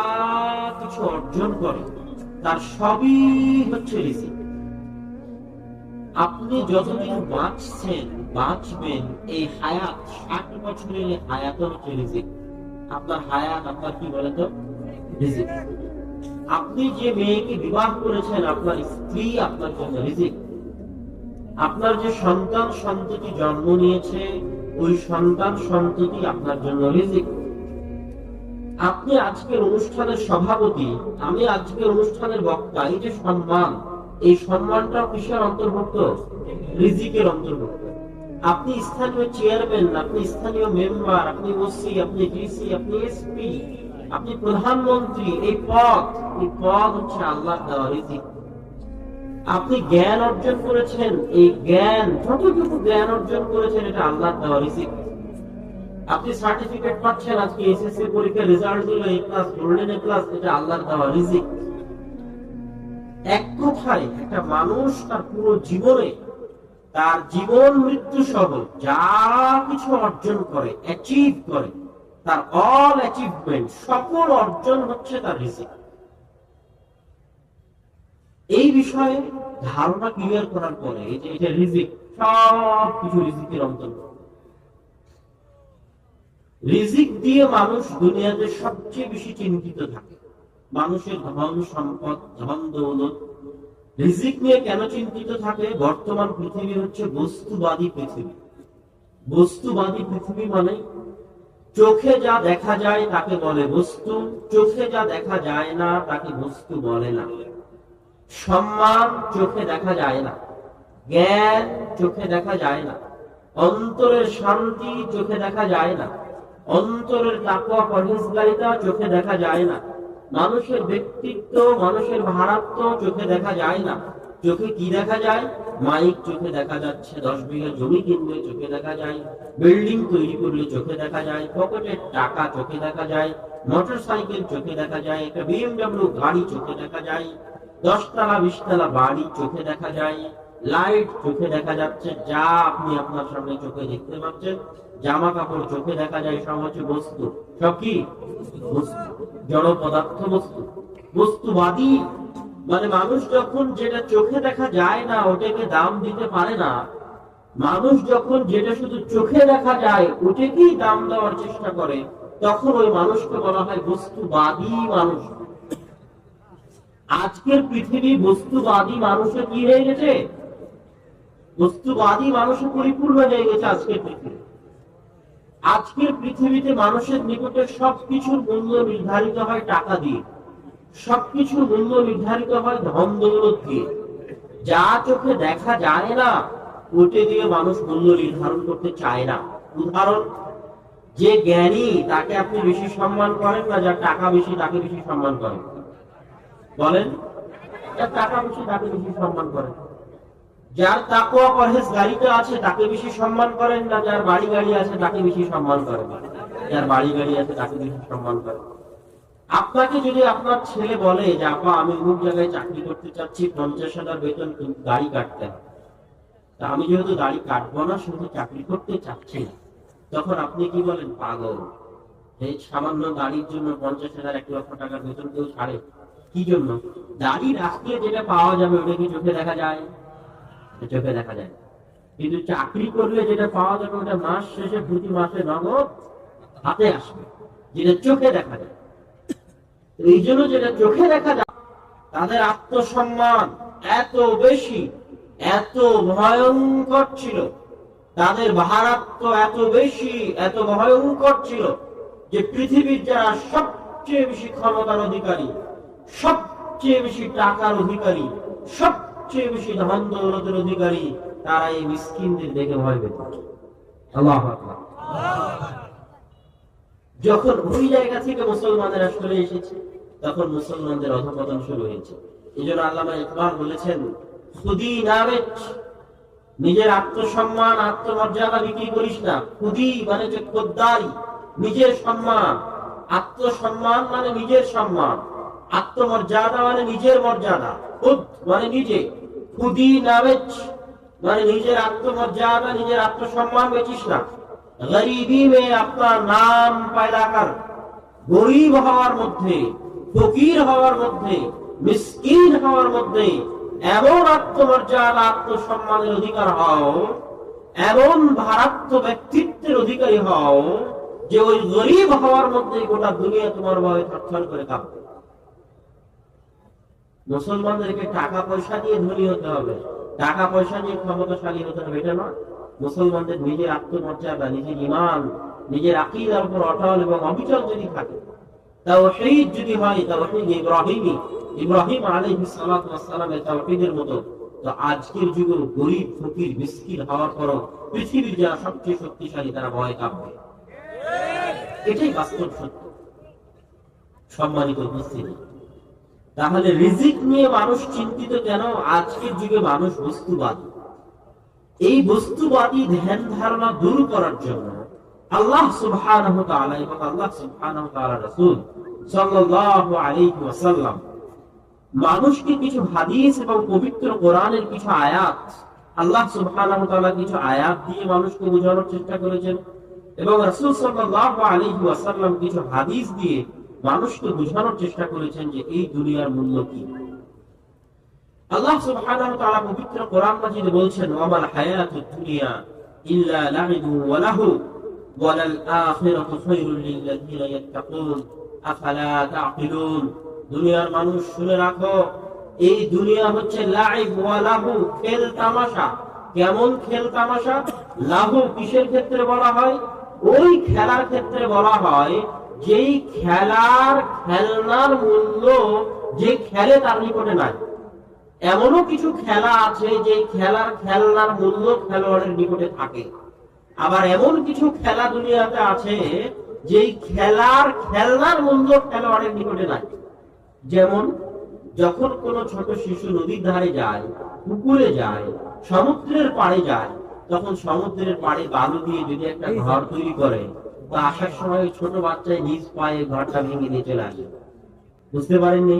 কিছু অর্জন করে তার সবই হচ্ছে রিজিক। আপনি যতদিন বাঁচবেন, এই হায়াত 60 বছরের হায়াত হচ্ছে রিজিক। আপনার হায়াত, আপনার কি বলেন তো রিজিক। আপনি যে মেয়েকে বিবাহ করেছেন, আপনার স্ত্রী আপনার জন্য রিজিক। আপনার যে সন্তান সন্ততি জন্ম নিয়েছে, ওই সন্তান সন্ততি আপনার জন্য রিজিক। আপনি আজকের অনুষ্ঠানের সভাপতি, আমি আজকের অনুষ্ঠানের বক্তা, এই যে সম্মান, এই সম্মানটা কিসের অন্তর্ভুক্ত? রিজিকের অন্তর্ভুক্ত। আপনি স্থানীয় চেয়ারম্যান, আপনি স্থানীয় মেম্বার, আপনি ওসি, আপনি ডিসি, আপনি এসপি, আপনি প্রধানমন্ত্রী, এই পদ হচ্ছে আল্লাহর দেওয়া রিজিক। আপনি জ্ঞান অর্জন করেছেন, এই জ্ঞান, যতটুকু জ্ঞান অর্জন করেছেন, এটা আল্লাহর দেওয়া রিজিক। আপনি সার্টিফিকেট পাচ্ছেন, আজকে এসএসসি পরীক্ষার রেজাল্ট হলো A+, গোল্ডেন A+, এটা আল্লাহর দেওয়া রিজিক। এক কথায় একটা মানুষ তার পুরো জীবনে, তার জীবন মৃত্যু সহ যা কিছু অর্জন করে, অ্যাচিভ করে, তার অল অ্যাচিভমেন্ট, সকল অর্জন হচ্ছে তার রিজিক। এই বিষয়ে ধারণা ক্লিয়ার করার পরে যে এটা রিজিক, সব কিছু রিজিকের অন্তর্গত। রিজিক দিয়ে মানুষ দুনিয়াতে সবচেয়ে বেশি চিন্তিত থাকে। মানুষের ধন সম্পদ, ধন দৌলত, রিজিক নিয়ে কেন চিন্তিত থাকে? বর্তমান পৃথিবী হচ্ছে বস্তুবাদী পৃথিবী। বস্তুবাদী পৃথিবী মানে চোখে যা দেখা যায় তাকে বলে বস্তু, চোখে যা দেখা যায় না তাকে বস্তু বলে না। সম্মান চোখে দেখা যায় না, জ্ঞান চোখে দেখা যায় না, অন্তরের শান্তি চোখে দেখা যায় না, অন্তরের তাকওয়া পরহেজগারিতা চোখে দেখা যায় না, মানুষের ব্যক্তিত্ব, মানুষের ভারাত্ম চোখে দেখা যায় না। চোখে কি দেখা যায়? মাইক চোখে দেখা যাচ্ছে, 10 বিঘা জমি কিনলে চোখে দেখা যায়, বিল্ডিং তৈরি করলে চোখে দেখা যায়, পকেটের টাকা চোখে দেখা যায়, মোটর সাইকেল চোখে দেখা যায়, একটা BMW গাড়ি চোখে দেখা যায়, 10 তলা 20 তলা বাড়ি চোখে দেখা যায়, লাইট চোখে দেখা যাচ্ছে, যা আপনি আপনার সামনে চোখে দেখতে পাচ্ছেন, জামা কাপড় চোখে দেখা যায়, সব হচ্ছে বস্তু। সব কি বস্তু, জড় পদার্থ বস্তু। বস্তুবাদী মানে মানুষ যখন যেটা চোখে দেখা যায় না ওটাকে দাম দিতে পারে না, মানুষ যখন যেটা শুধু চোখে দেখা যায় ওটাকেই দাম দেওয়ার চেষ্টা করে, তখন ওই মানুষকে বলা হয় বস্তুবাদী মানুষ। আজকের পৃথিবী বস্তুবাদী মানুষে কি হয়ে গেছে? বস্তুবাদী মানুষে পরিপূর্ণ হয়ে গেছে আজকের পৃথিবী। আজকের পৃথিবীতে মানুষের নিকটে সবকিছুর মূল্য নির্ধারিত হয় টাকা দিয়ে, সবকিছুর মূল্য নির্ধারিত হয় ধন দৌলত দিয়ে। যা চোখে দেখা যায় না ওটা দিয়ে মানুষ মূল্য নির্ধারণ করতে চায় না। উদাহরণ, যে জ্ঞানী তাকে আপনি বেশি সম্মান করেন না যার টাকা বেশি তাকে বেশি সম্মান করেন? বলেন, যার টাকা বেশি তাকে বেশি সম্মান করেন। যার তাকওয়া পরহেজগারিতা আছে তাকে বেশি সম্মান করেন না যার বাড়ি গাড়ি আছে তাকে বেশি সম্মান করেন? যার বাড়ি গাড়ি আছে তাকে বেশি সম্মান করেন। আপনাকে যদি আপনার ছেলে বলে যে আপা আমি অমুক জায়গায় চাকরি করতে চাচ্ছি, 50,000 বেতন, কিন্তু দাড়ি কাটতে হবে, তা আমি যেহেতু দাড়ি কাটবো না সেহেতু চাকরি করতে চাচ্ছি না, তখন আপনি কি বলেন? পাগল, এই সামান্য দাড়ির জন্য 50,000 1 লক্ষ টাকার বেতন কেউ ছাড়ে? কি জন্য? দাড়ি রাখলে যেটা পাওয়া যাবে ওটা কি চোখে দেখা যায়? চোখে দেখা যায়। কিন্তু চাকরি করলে যেটা পাওয়া যাবে ওটা মাস শেষে প্রতি মাসে নগদ হাতে আসবে, যেটা চোখে দেখা যায়। এই জন্য যেটা চোখে দেখা যায় তাদের আত্মসম্মান এত বেশি, এত ভয়ঙ্কর ছিল, তাদের ভারাত্ম এত বেশি, এত ভয়ঙ্কর ছিল যে পৃথিবীর যারা সবচেয়ে বেশি ক্ষমতার অধিকারী, সবচেয়ে বেশি টাকার অধিকারী, সবচেয়ে বেশি ধন দৌলতের অধিকারী, তারা এই মিসকিনদের দেখে ভয় পেত। আল্লাহু আকবার। যখন ওই জায়গা থেকে মুসলমানেরা সরে এসেছে তখন মুসলমানদের অধঃপতন শুরু হয়েছে। এই জন্য আল্লামা ইকবাল বলেছেন, খুদি না বেচ, নিজের আত্মসম্মান আত্মমর্যাদা বিক্রি করিস না। খুদি মানে যে খোদ্দারি, নিজের সম্মান। আত্মসম্মান মানে নিজের সম্মান, আত্মমর্যাদা মানে নিজের মর্যাদা, খুদ মানে নিজে। খুদি না বেচ মানে নিজের আত্মমর্যাদা, নিজের আত্মসম্মান বেচিস না। গরিবি মে আপনার নাম পয়দা কর, গরিব হওয়ার মধ্যে, ফকির হওয়ার মধ্যে, মিসকিন হওয়ার মধ্যে এমন আত্মমর্যাদা আত্মসম্মানের অধিকার হও, এমন ভারাত্ম ব্যক্তিত্বের অধিকারী হও যে ওই গরিব হওয়ার মধ্যে গোটা দুনিয়া তোমার ভয়ে থরথর করে কাঁপবে। মুসলমানদেরকে টাকা পয়সা দিয়ে ধনী হতে হবে, টাকা পয়সা দিয়ে ক্ষমতাশালী হতে হবে এটা নয়। মুসলমানদের নিজের আত্মমর্যাদা, নিজের ঈমান, নিজের আকীদার উপর অটল এবং অবিচল যদি থাকে, তাওহীদ যদি হয়, তাওহীদ ইব্রাহিমী, ইব্রাহিম আলাইহিস সালাতু ওয়াস সালামের তাওহীদের মতো, তো আজকের যুগে গরিব ফকির মিসকিন হওয়ার পরও পৃথিবীর যারা সবচেয়ে শক্তিশালী তারা ভয় কাঁপবে। এটাই বাস্তব সত্য। সম্মানিত উপস্থিতি, তাহলে রিজিক নিয়ে মানুষ চিন্তিত কেন? আজকের যুগে মানুষ বস্তুবাদী। এই বস্তুবাদী ধ্যান ধারণা দূর করার জন্য আল্লাহ সুবহানাহু ওয়া তাআলা এবং আল্লাহ সুবহানাহু ওয়া তাআলার রাসূল সাল্লাল্লাহু আলাইহি ওয়াসাল্লাম মানুষকে কিছু হাদিস এবং পবিত্র কোরআনের কিছু আয়াত, আল্লাহ সুবহানাহু ওয়া তাআলা কিছু আয়াত দিয়ে মানুষকে বোঝানোর চেষ্টা করেছেন এবং রাসূল সাল্লাল্লাহু আলাইহি ওয়াসাল্লাম কিছু হাদিস দিয়ে মানুষকে বোঝানোর চেষ্টা করেছেন যে এই দুনিয়ার মূল্য কি। আল্লাহ সুবহানাহু ওয়া তাআলা পবিত্র কোরআন মাজিদে বলছেন, ওয়ামাল হায়াতুদ দুনিয়া ইল্লা লাইবু ওয়া লাহু ওয়ালাল আখিরাতু খায়রুল লিল্লাযিনা ইয়াত্তাকুন আফালা তা'কিলুন। দুনিয়ার মানুষ শুনে রাখো, এই দুনিয়া হচ্ছে লাইব ওয়া লাহু, খেল তামাশা। কেমন খেল তামাশা? লাহু কিসের ক্ষেত্রে বলা হয়? ওই খেলার ক্ষেত্রে বলা হয় যেই খেলার খেলনার মূল্য যে খেলে তার নিকটে নাই। এমনও কিছু খেলা আছে যে খেলার খেলনার মূল্য খেলোয়াড়ের নিকটে থাকে। আবার এমন কিছু খেলা দুনিয়াতে আছে যেই খেলার খেলনার মূল্য খেলোয়াড়ের নিকটে নাই। যেমন যখন কোনো ছোট শিশু নদীর ধারে যায়, পুকুরে যায়, সমুদ্রের পাড়ে যায়, তখন সমুদ্রের পাড়ে বালু দিয়ে যদি একটা ঘর তৈরি করে, তো আসার সময় ছোট বাচ্চায় নিজ পায়ে ঘরটা ভেঙে নিয়ে চলে আসে। বুঝতে পারেননি?